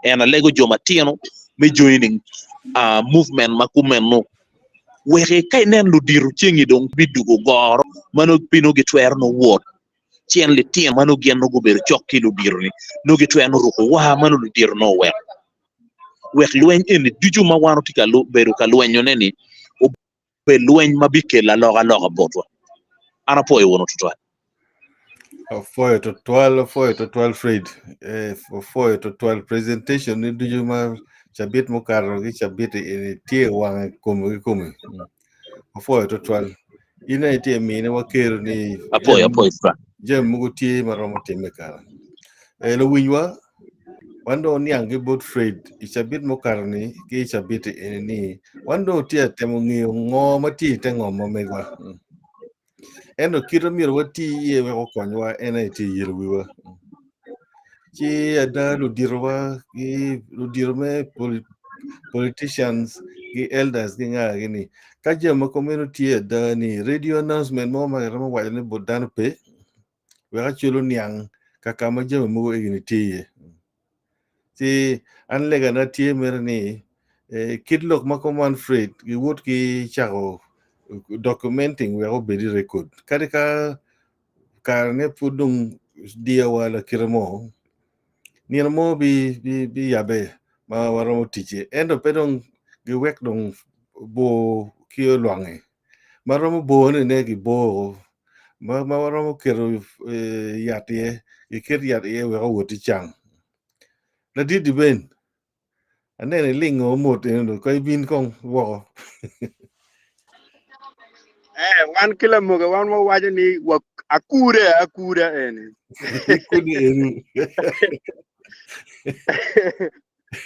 ena lego joma tieno me joining movement makumen no were kai nen lu diru chengi dong bidugo goro mano pino gi twer no wot chien le tien mano gen no go ber chokki lu diru ni no gi twer no ruko wa mano lu diru no wek lwen en diju ma wano tika lu beru ka lwen neni o be lwen mabike la loga botwa ana po e wono tutwa Foye to 12 Fred foye to 12 presentation ni diju ma chabit mukaro gi chabit ini tie wang kumi foye to 12 ina itie mine wakero ni apoy fra jem mugo tie maromo time kara lo winywa wando ni ange bot Fred ichabit mokarni ki ichabit ni wando tia temo ng'iyo ng'o mati te ng'o mamegwa eno kiro miro wati ye we konywa ena ti yir wiwa chi ada ludirwa ki ludirme politicians ki elders ki nga gini ka jema community ada ni radio announcement mo magara wa ni bodan pe we ga chulo niang kaka ma jema mo egini tiye ti an lega na tie mer ni kidlok makoman Fred ki wot ki chago documenting we go bedi record kadika karne pudung dia wala kiramo nirmo bi yabe ma waramo tiche endo pedong gi wek dong bo kio lwange maramo bo ne gi bo ma waramo kero yatie ikir yatie we go woti chang la di ben anene lingo mot eno ko bin kong wo wan kila muga wan mo waje ni wa akure ene ikudi eru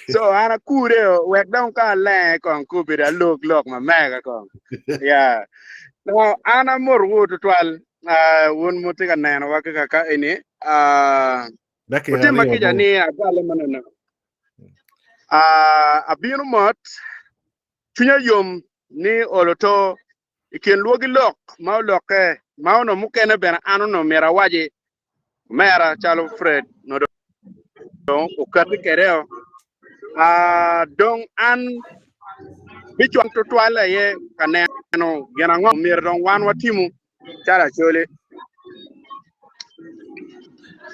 so ana kure wek don ka le kon kubira lok ma mega kon yeah no ana mor wo twal won mutiga neno wa ka ene utima kija ni agale manana abinu mot chunya yom ni oloto iken luogi lok ma loke ma no mukene ben anu no mera waje mera chalo Fred no don ukati kereo don an bichon to twala ye kaneno gena ngom mir don wan watimu chala chole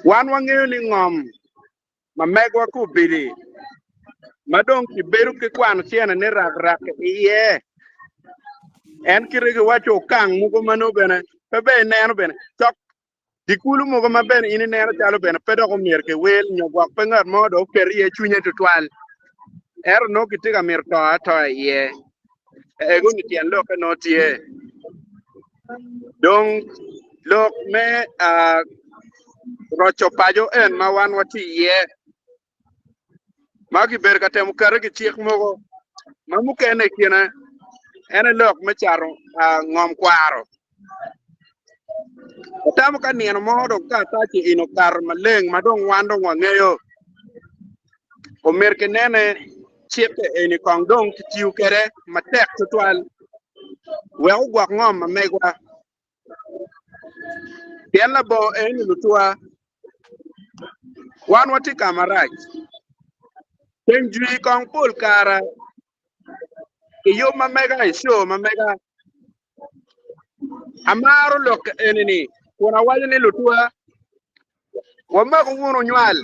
wan wangeyo ni ngom ma megwa ku bili madong ki beru ki kwan siena ne rak iye en kirege wacho kang mugo mano bene be neno bene tok dikulu mugo maben ini neno chalo bene pedo ko mier ke wel nyogwak pengar modo per ye chunye to twal no kitiga mir to ye ego ni tien lo no tie donc lok me rocho pajo en ma wan wati ye magi ber ka tem kar ki tiek mogo mamu kene kina ene lok me charo ngom kwaro tam ka nien modo ka ta ci ino kar maleng madong wando ngeyo o merke nene chieke eni kong dong tiu kere matek tutwal we ugwak ngom megwa tien la bo eni lutua wan wati kamaraj ten jui kong pul kara iyo mamega isho mamega amaro lok enini kuna wale ni lutua wama kungunu nywal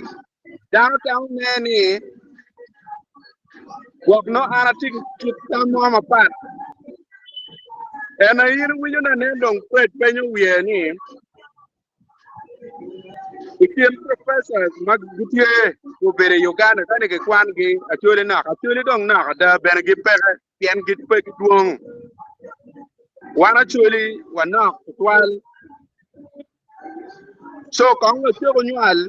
dano tang neni wakno anati kitamo mapat ena yin winyo na nendong kwet penyo wiye ni ikiem professors mag gutie ubere Uganda kane ke kwan gi achole dong na da ben gi pere pien gi pe gi duong wana choli wana twal so kong wo chego nywal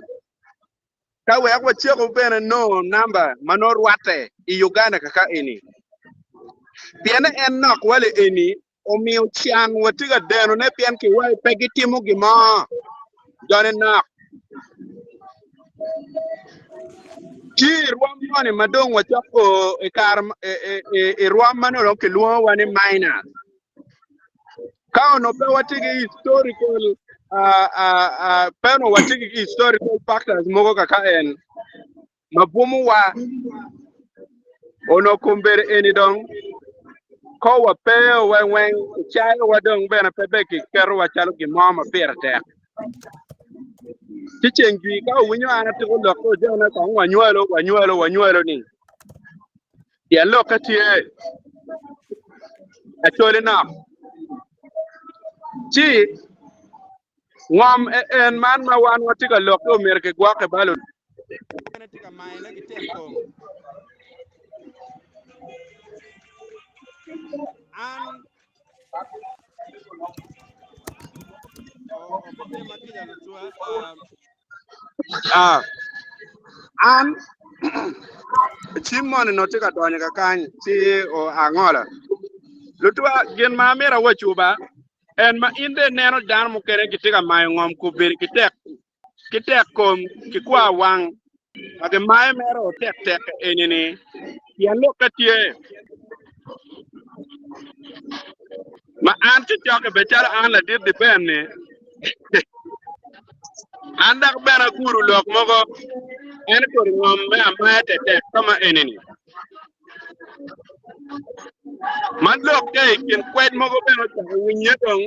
ka we ko chego ben no number manor wate I Uganda kaka ini pien en nok wale ini o miu chiang watiga deno ne pien ki wai pegi timo gima done nak ti ruam mane madong wachako e kar e ruam mane ro ke luo wane minor ka no pe watigi historical pero watigi historical factors mogo kaka en mabumu wa ono kumbere eni dong ko wa pe wen chai wa dong bena pe ki kero wa chalo ki mama perte kichengi ka winyo ana to lo ko jona ka wanywelo ni ya lo ka tie Acoli na chi ngom en man ma wan watiga lo ko mer ke gwa ke balo tiga mai na gitek ko an o bitema an chimon no tika donya ka kan ti o angola lutua gen ma mera wachuba en ma inde neno dan mu kere kitika mai ngom ku bir kitek kom kikwa wang ade mai mero tek enini ya lokatie ma anti choke bechara an la dir depende andak bera guru lok mogo en ko ngom me amate tek kama enini man lok kay kin kwet mogo bera ta winye dong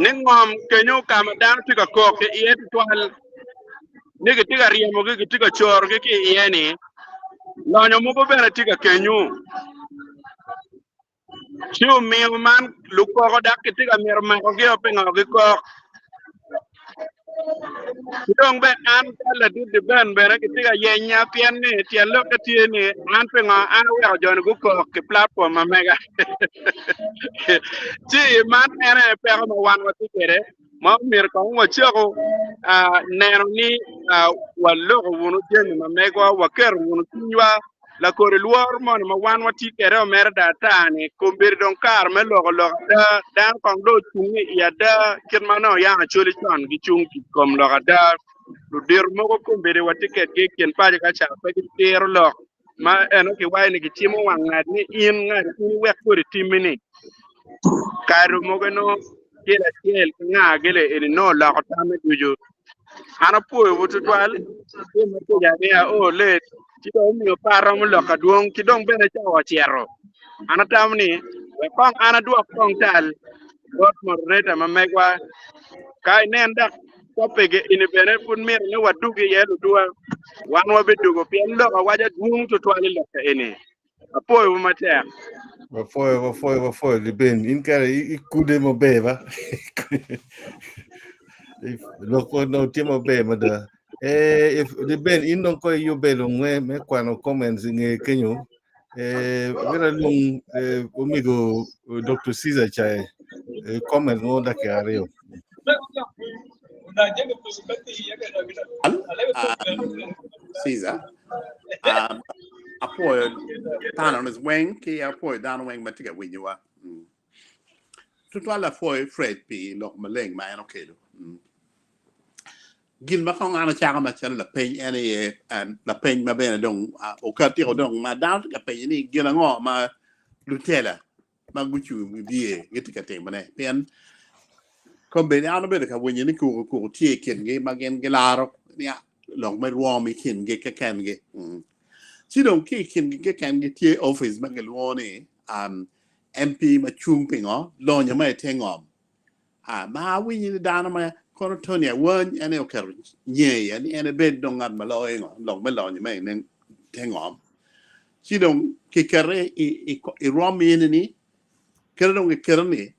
ningom kenyo kama dan tika ko ke yet twal nigi tiga riemo gi tiga chor gi ki yeni lonyo mogo bera tiga kenyu chiu mi man luko ko dak tiga mir ma ko gi opingo gi ko dong be an kala di ben bera ki tiga yenya pien ni tien lo ka tie ni an pingo an we jon gu ko ki platform ma mega chi man ere pe ma wan wa ti kere ma mir ko ngo chego nero ni wallo wonu jen ma mega wa ker wonu tinwa la kore luor mon ma wan wa ti kere o mer da tani ko bir don kar me lo da dan kong do tungi ya da kin ma no ya chuli ton gi chung ki kom lo da lu dir mo ko mbere wa tiket ge ken pa ka cha pa ki ter lo ma eno ki wai ni ki chimo wang ngad ni in ngad ni wek ko timini karu mo no kila kel nga gele eni no la ko tame tuju ana po wutu twal ki mo ko ya ya o le ti do mi paro mo lo ka duong ki dong bene cha o chiero ana tamni we kong ana duok kong tal got mo reta ma megwa kai nen dak topege ini bene pun mir ni wadugi yelu duwa wan wa bedugo pien lo ka waja dung to twali lo ka ene apoy wo mate wa foi li ben in kare I kude mo beba lo ko no timo be ma da if li ben in non ko yo be lo me kwano comments nge kenyo vera lung amigo Dr. Caesar chai comment no da ke areo Caesar apoio tano nos weng que apoio dano weng matiga winwa tutu ala foi fred pi lok maleng ma eno kedo gil ma kong ana chaga ma chan la pen ene la pen ma bene dong o ka ti dong ma down ka pen ni gila ngo ma lutela ma guchu mi bie getika te mane pen kombe ni ano bede ka winyi ni ku tie ken ge ma gen gelaro ni long me ruo mi ken ge ka ken ge si dong ki ken ge ken ge tie office ma gelwo ni MP ma chung pingo lo nya ma tengom ma winyi ni dano ma kono tonia won ene oker nye ene bed dong ad ma lo ngo long me lo nya ma nen tengom si dong ki kare I ruo mi ni kere dong ke kere ni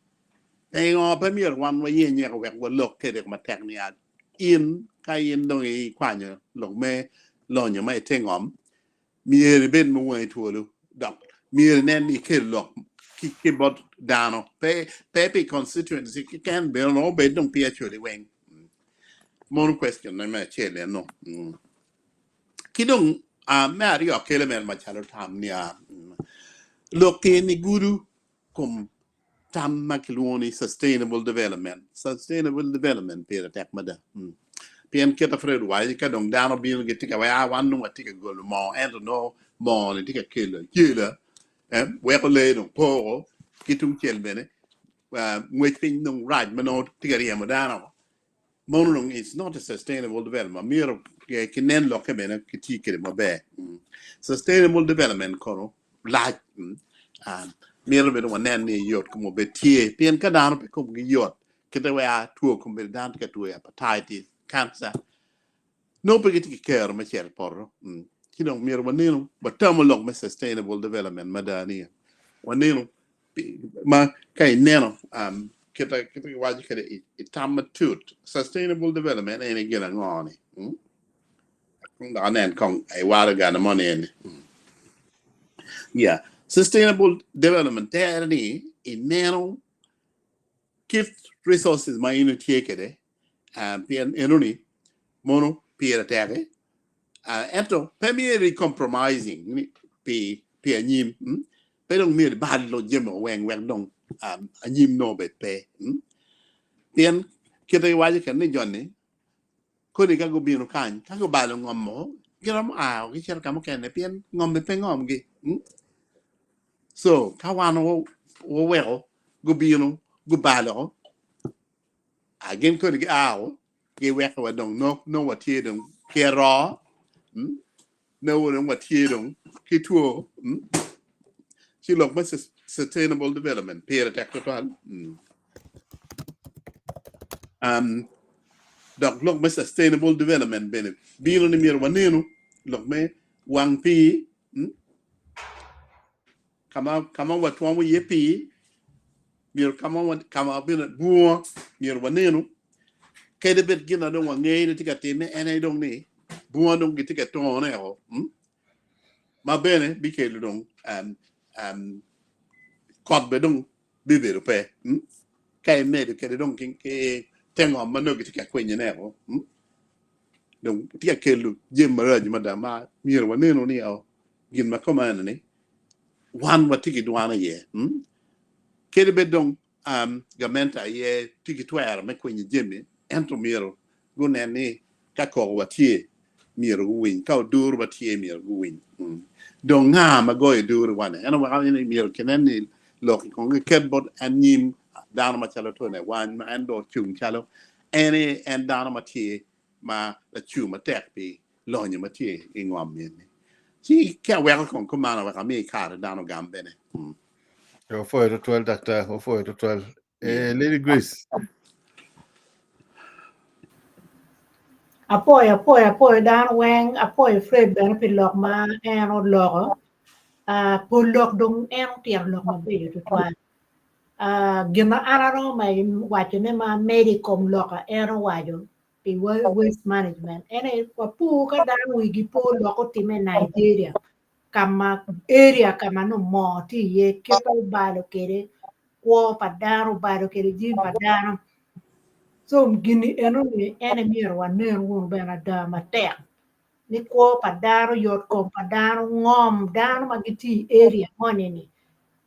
ngo pa mi wan wa ye nya ko wa lok ke de ma tek ni ad in ka in dong I kwanyo lok me lo nya ma tengom mi e ben mo wa tuolu dok mi nen ni ke lok ki bot dano pe constituency ki can be no be dong pi actually wen mon question na ma chele no ki dong me ari o kele men ma chalo tam ni lok ni guru kom tam makiloni sustainable development pera tek mada pien keta fred wai ka dong dano bil getika wa wan no tika gol mo and no mo ni tika kila we ko le dong po kitum chel bene we pin dong right mano tika ria madano monong is not a sustainable development miro kinen lo ke bene kiti kire mabe sustainable development kono like miro be no nen ni yot ko be tie pien ka dano pe ko gi yot kete wa tuo ko be dan ka tuo hepatitis cancer no pe ki care ma chel porro kino miro manino but tamolong me sustainable development madani wanino ma kai neno kita waji kede itamatut sustainable development ene gila ngoni nen kong ai wala gana money yeah sustainable development tani ineno kit resources ma ino tiekede pien enoni mono pira tege ento pemieri compromising ni pi anyim pe dong mi ba lo jemo weng dong anyim no bet pe pien kite waje kan ni jonni ko ni ka go bino kan ka go ba lo ngomo giram ki cher kam ken ne pien ngom be pe ngom gi so ka wan wo well go bino go ba lo again ko ni ge wek wa dong no what here dong ke raw no what here dong ki tuo she look but sustainable development pere tektotal dok look but sustainable development bene bino ni mir wanenu look me wang pi kama wat wa ye pi mir kama bene buo mir wanenu kede bet gina dong wangai ni tikatine ene dong ni buo dong gitikato ne ho ma bene bi ke dong kod be dong bibero pe kai Mede ke dong ke tengo mano ke ka kwenye ne dong tia kelu jem mara ni madama mir waneno ni gin ma koma ni wan watiki dwana ye kede be dong gamenta ye tiki twere me kwenye jemi ento miro guneni ka ko watie miro win ka dur watie miro win dong nga ma goy dur wane eno wa ni miro keneni lok ko kedbot anim dana ma chalo to ne wan ma ando chung chalo ene en dana ma tie ma la chu ma tek pi lonyo ma tie ingom ni si ka wa ko ko ma na wa mi ka dana gambe ne Yo foi to 12 doctor, o foi to 12. Lady Grace. Apoy dan weng apoy Fred ben pi lok ma eno loko po lok dong eno tiar lok ma be to twa gina araro mai wacho ne ma Mede kom loka eno wajo pi waste management ene kwa pu ka dan wigi po loko time Nigeria kama area kama no mo ti ye keto balo kere kwa padaro balo kere jin padaro so gini eno ni ene miro wa ner wun bena da matek ni ko padaro yot ko padaro ngom dano magiti area mone ni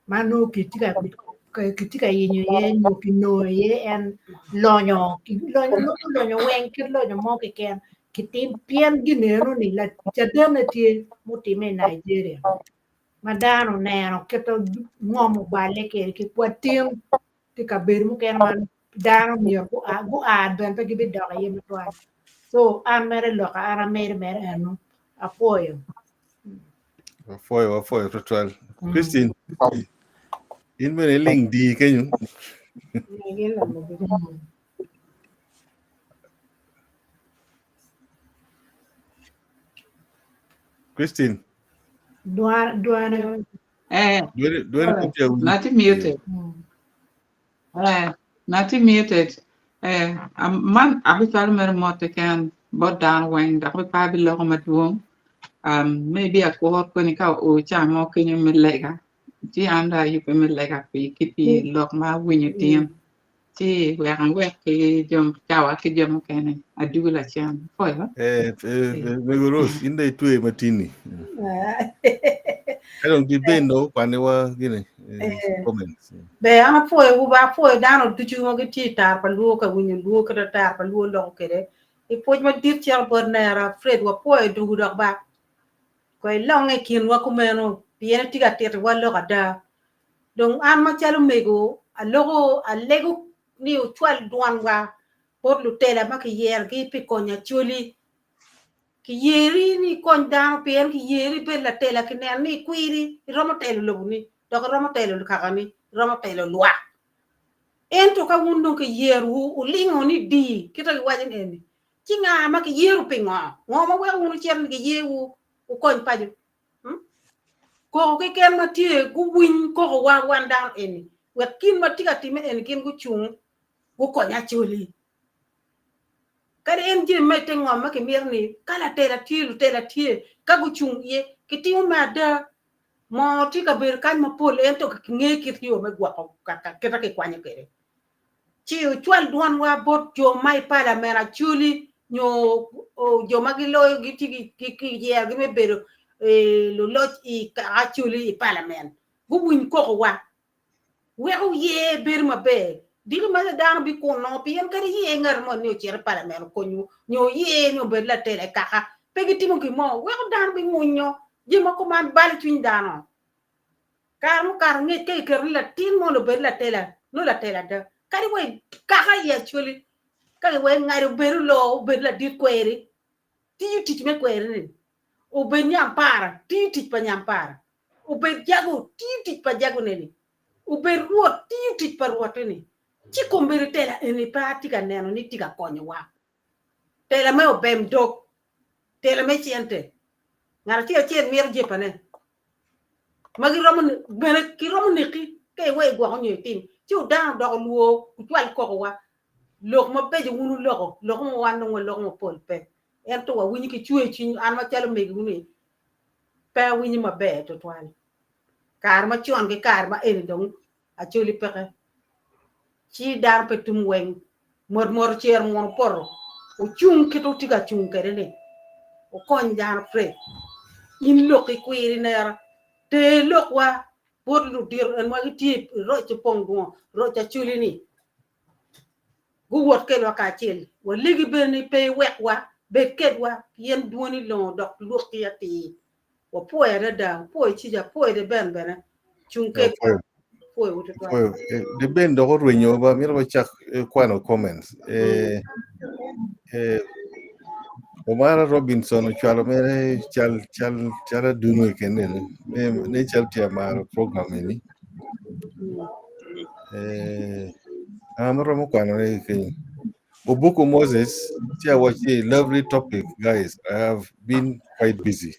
mano kitika yinyo ye nyukino ye en lonyo lonyo wen ki lonyo mo ke ken kitim pien gini eno ni la chadene ti mutime Nigeria madano neno keto ngom bale ke ki kwatim ti kabir mu ken man dano miyo gu ad ben pe gibi doka yemi tuan so amere loka ara mere eno apoyo Foi to 12. Christine. In mene ling di kenyu. Christine. Duane Duane kopia wu. Not muted. Not muted. Man, abisal mer mote kan bot down wing da ko pa bi lo ma duom. Maybe a ko ko ni ka o cha mo kinyo mi lega. Ti anda yu pe mi lega pi kipi lok ma winyo tiem. Ti we kan we ki jom chawa ki jom kene adu la cham. Foi ba? Megoros inde tuwe matini. I don't debate no panewa gini comments. be ama foi dano tu chu ngo ti tar pa lu ka winyo lu ka tar pa lu long kere e poj ma dir char bor nera Fred wa foi du dok ba ko long e kin wa ku meno bien tiga tet wa lo ka da donc an ma chalo mego a lego ni o twal duan wa por lu tela ma ki yer ki pi konya chuli ki yeri ni kon dano pien ki yeri pe la tela ki ne ni kwiri romo telo lo ni dok romo telo ka ni romo telo lwa ento ka wundo ke yeru ulingo ni di kita wajen eni kinga ma ke yeru pingo ngoma we wunu cher ke yewu u kon paju ko ke ken ma tie gu win ko wa wanda eni we kin ma tiga time eni kin gu chung gu ko nya chuli kare en je mete ngoma ke mirni kala tela tie ka gu chung ye ke ti ma da mo ti ka ber kan ma pol ento ke nge kit yo me gwa ka ke kwanya kere chiu chwal duan wa bot jo mai pala mera chuli nyo jo magilo giti ki ye gi me bero lo lot I ka chuli I parliament bu buñ ko wa wew ye ber ma be diga ma da bi ko no pi en kari ye ngar mo no cer parliament ko nyo ye nyo be la tele kaka pegi timo ki mo wew dan bi munyo je ma ko man bal tuñ dano kar mu kar nge ke ker la tin mo lo be la tele no la tele da kari we kaka ye chuli kari we ngari beru lo be la dit kweri ti ti me kweri ni o be nyam para ti pa nyam para o be jago ti pa jago ni o be ruot ti pa ruot ni ci ko mbere tela ni pa ti ka neno ni ti ka konyo wa tela me o bem dok tela me ciente ngara ti cien mier je pane magi romo bere ki romo ni ki ke we go nyo tin ci o da do luo ku twal ko wa lok ma be je wunu loko mo wan no loko mo pol pe en to wa wini ki chue chi an ma chalo me guni pe wini ma be to twal kar ma chon ke kar ma en dong a chuli pe chi dar pe tum wen mor cher mor por o chung ke to tiga chung ke ne o kon jar pre in lok ki kwiri ne te lok wa bod lu dir en ma ti ro che pong go ro cha chuli ni gu wot ke lo ka chel wo ligi be ni pe wek wa be ket wa yen duoni lo dok lu ki ati wo poe da poe chi ja poe de ben ben chung ke poe wo to de ben do renyo ba mi ro chak kwano comments Omar Robinson chalo mere chal dunu kene ne chal tia mar program ni amaro mo kwano ne ke Obuku Moses tia watch a lovely topic guys. I have been quite busy.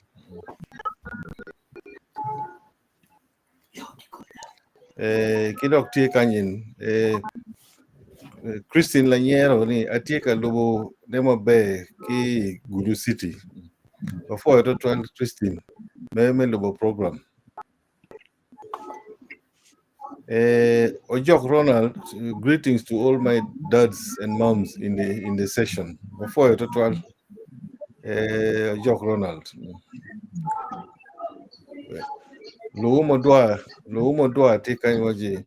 Kidok tie kanyin Christine Laniero ni atieka lobo demo be ki Gulu City. Before I told Christine, me lobo program. Ojok Ronald, greetings to all my dads and moms in the session. Before I told Ojok Ronald. Luumo dwa tika waji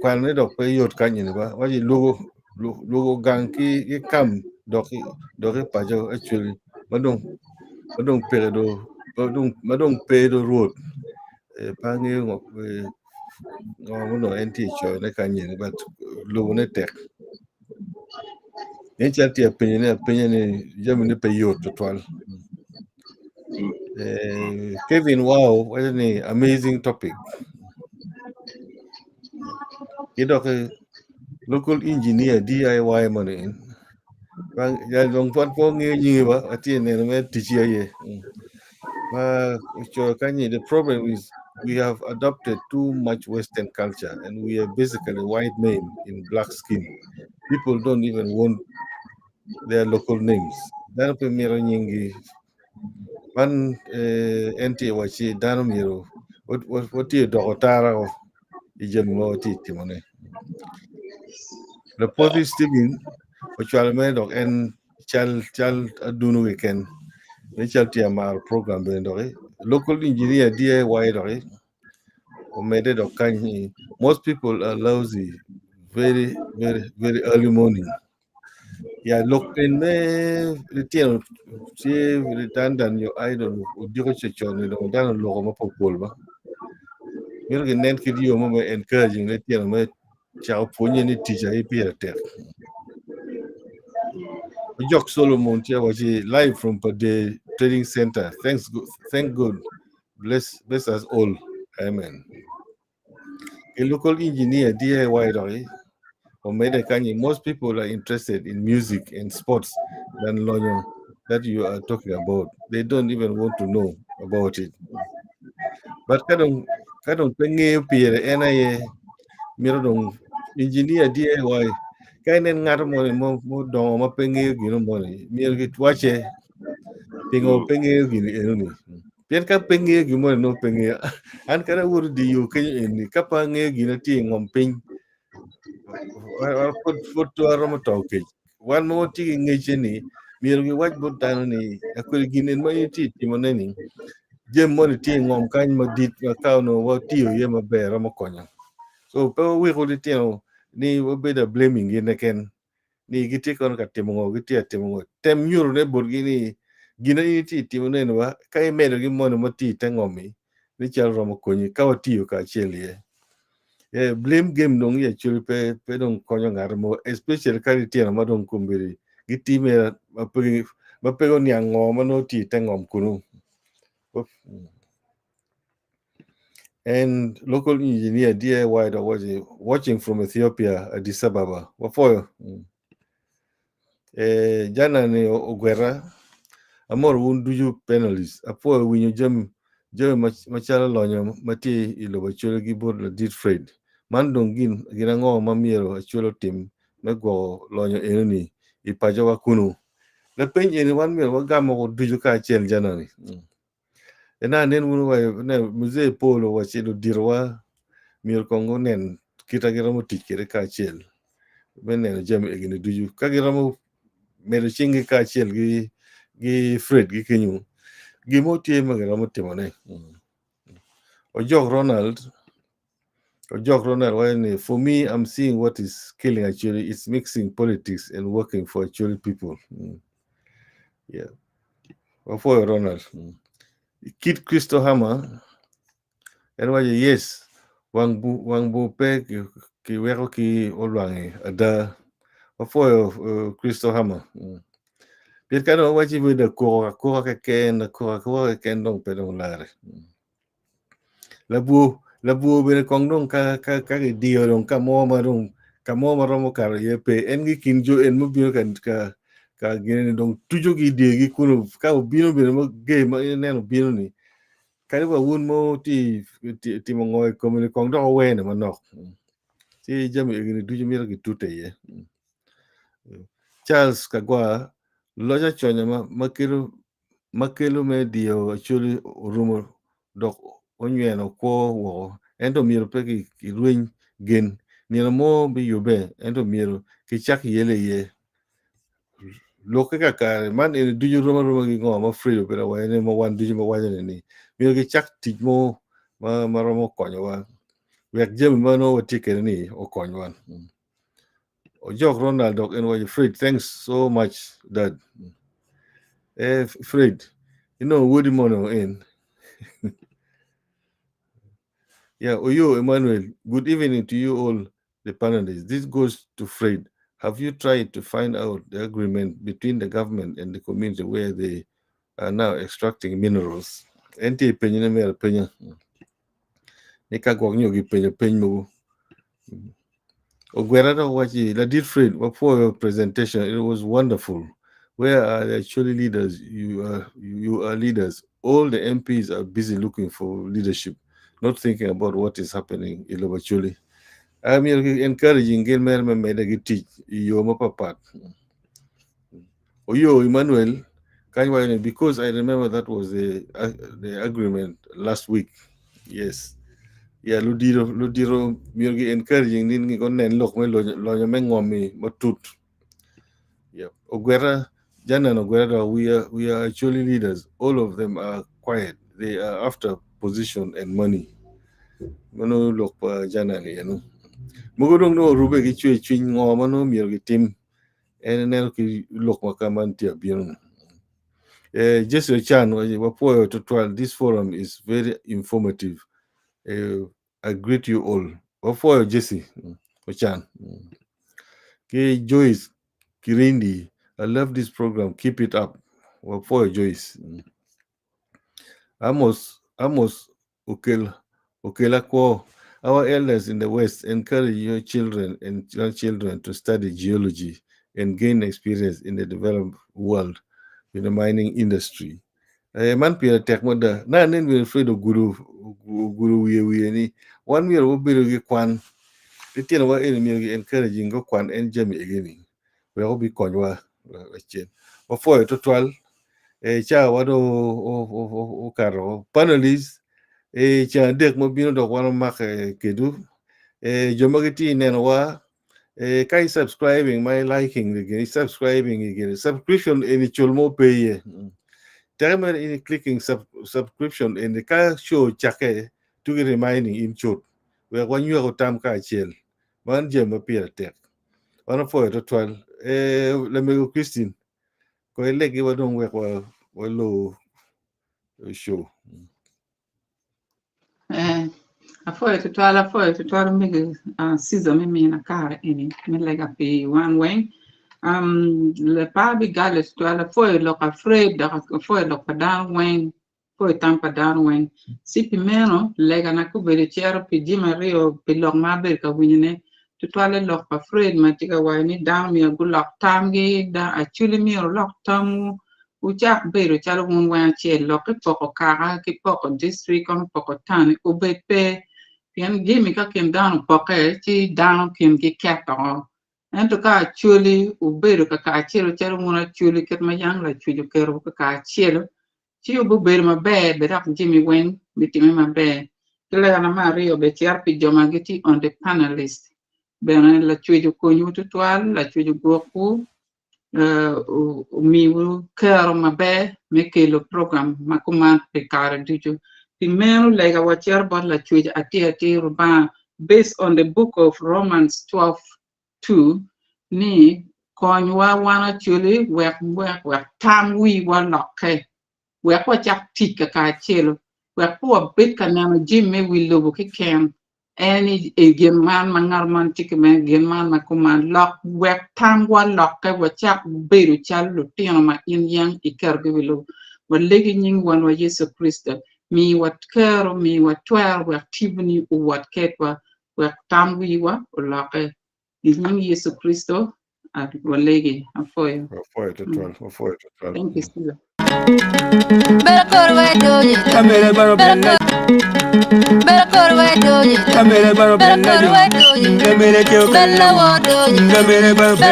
kwan ne dok pe yot kanyin ba waji lugo gang ki kam doki pajo actually madong pedo road pangi no enti cho ne kanyin but lugo ne tek en chati penye ne jamine pe yot total. Kevin, wow, what an amazing topic. Local engineer DIY money. The problem is we have adopted too much Western culture and we are basically white men in black skin. People don't even want their local names. Man enti wachi dano miro what you dogotara of ijamoti timone the poti Stephen which will made of en chal adunu weekend the chal tiamar program bendore local engineer DIY dore or made of kanyi. Most people are lousy very early morning. Yeah, look in the team, see redundant your idol, Diko Chechon, down Loma Popolba. You're going to get you moment encouraging the team, Chow Punyan teacher, he appeared there. Jock Solomon was live from the trading center. Thank God. Bless us all. Amen. A local engineer, DIY, or Mede Kanye, most people are interested in music and sports than lonyo that you are talking about. They don't even want to know about it. But kadong pengen pire NIA mirodong engineer DIY kainen ngar mo dong ma pengen gino mo ni mir git wache pingo pengen gini enuni. Pian ka pengen gimo no pengen an kana ur di yu kenyo ni kapa nge gina ti ngom ping put to aroma toke one more thing ngecheni mier gi wach bot tano ni akuri ginen ma yiti timoneni jem moni ti ngom kany madit ma kauno wa tiyo ye maber amo konyo so pe we ko ditio ni obeda blaming in ken ni giti kon ka timo giti timo tem nyuru ne burgi ni gina yiti timoneni wa kai medo gi mono mati tengomi ni chal romo konyi ka tiyo ka chelie blame game dong ya chul pe dong konyo ngar mo especially kali tieno ma dong kumbiri gitime ma pego ni ango ma no ti tengom kunu and local engineer DIY that was watching from Ethiopia Addis Ababa wafoyo jana ni ogwera amor wun duju panelists apo winyo jam machala lonyo mati iloba chule gi bod la dit Fred man dong gina ngo mamiero achulo tim mego lonyo enoni ipajo wa kunu la penye ni wan miero wagamo ko duju ka chel jana ni ena nen wunu wa ne muzee polo wa chelo dirwa mier kongo nen kita giramo tikere ka chel benen jam egini duju ka giramo mero chingi ka chel gi Fred gi kenyu gimo tie magiramo timone Ojok Ronald, when for me, I'm seeing what is killing actually. It's mixing politics and working for actually people. Yeah. For Ronald. Kid Christo Hammer. And why yes. Wang bu pe ki wero ki olwangi ada. For Christo Hammer. Piet kano wachi with the kora ken dong pedong lare. Labu bere kong dong ka dio dong ka mo maromo kar ye pe en gi kinjo en mo bino ka gene dong tujo gi die gi kuno ka bino mo ge ma neno bino ni kare ba wun mo ti mo ngoy komuni kong do wene manok ti jami gi tujo mira gi tute ye Charles Kagwa loja chonya makelo me dio actually rumo dok onyeno ko wo ento miero pe ki ruin gen miero mo bi yobe ento miero ki chak yele ye loke ka man en duju roma gi ngo ma free pero wa ne mo wan duju mo wa ni miero ki chak tij mo ma romo konyo wa wek jem ma no tikere ni o konyo wan Ojok Ronald dok en wa Fred thanks so much dad Fred you know woody mono in Yeah, Oyo Emmanuel, good evening to you all, the panelists. This goes to Fred. Have you tried to find out the agreement between the government and the community where they are now extracting minerals? Enti penye me penye. Nika gwanyo gi penye mo. Ogwera da wachi la did Fred for your presentation. It was wonderful. Where are the actually leaders? You are leaders. All the MPs are busy looking for leadership, not thinking about what is happening in Lobachuli. I'm encouraging Gilmer Mede teach you papat. Oyo Emmanuel, because I remember that was the agreement last week. Yes. Yeah, Ludiro Mirgi encouraging Ningi Gonen look me lo mengomi matut. Yeah. Ogwera Jana and Ogwera, we are actually leaders. All of them are quiet. They are after position and money. Mano look Jana, you know. Mugodong no rube gi chwe chwin ngoma no mier gi tim en neno ki lok makaman tia bion Jesse Chan wapoyo to twal. This forum is very informative. I greet you all. Wapoyo Jesse Chan. Ke Joyce Kirindi, I love this program. Keep it up. Wapoyo Joyce. Amos Okelakwo. Our elders in the West encourage your children and grandchildren to study geology and gain experience in the developed world in the mining industry. Man pia tek moda na nen we afraid of guru we ni one year wo biru gi kwan titiana wa en mi encouraging go kwan en jami egini we ho bi konwa chen o fo to twal cha wa do o karo panelists cha dek mo bino do wan mak kedu jomagiti neno wa Kai subscribing, my liking again, subscribing again, subscription in the chulmo pay. Termer in clicking subscription in the car show chake to get reminding in chut. Where 1 year time ka chill. 1 gem appear tech. 1 for the 12. Let me go Christine. Go leg you don't work well low show. Foi tutuala mig season me na cara ini me lega pe one wing le pa bi gale tutuala foi lo ka fred da foi lo ka down wing foi tampa down wing si pi meno lega na ku be chiaro pi di mario pi lo ma be ka winne tutuala lo ka fred ma tiga wani down mi gu lo tamgi da actually mi lo tamu Ujak beru chalo mwan che lo ke poko kara ke poko district on poko tani ubepe pian gimi ka kem down poke chi down kem ki kato en to ka chuli uberu ka chelo mwana chuli ket ma yang la chuli kero ka chelo chi uberu ma be rak gimi wen bitime ma be kila na mario be tiar pi joma giti on the panelist bena la chuli ko nyutu twal la chuli goku mi kero mabe me ke lo program ma kuma pe kare dijo primero lega wachar bot la chuja ati ruba based on the book of Romans 12:2 ni konywa wana chuli wek tam wi wan lokke wek wa chak tika ka chelo wek po bit kana jimme wi lobo ke ken any gen man mangar man tik me gen man ma kuma lock wek tam wan lock ka wachak beru chal lu tino ma in yang iker gwilu walegi nying wan wa Yesu Kristo mi wat kero mi wat twer wek tibni u wat ketwa wek tam wiwa u lock nying Yesu Kristo at walegi afoyo thank you Steve Kamere baro bella, kamere baro bella, kamere kyo kalla, kamere baro bella.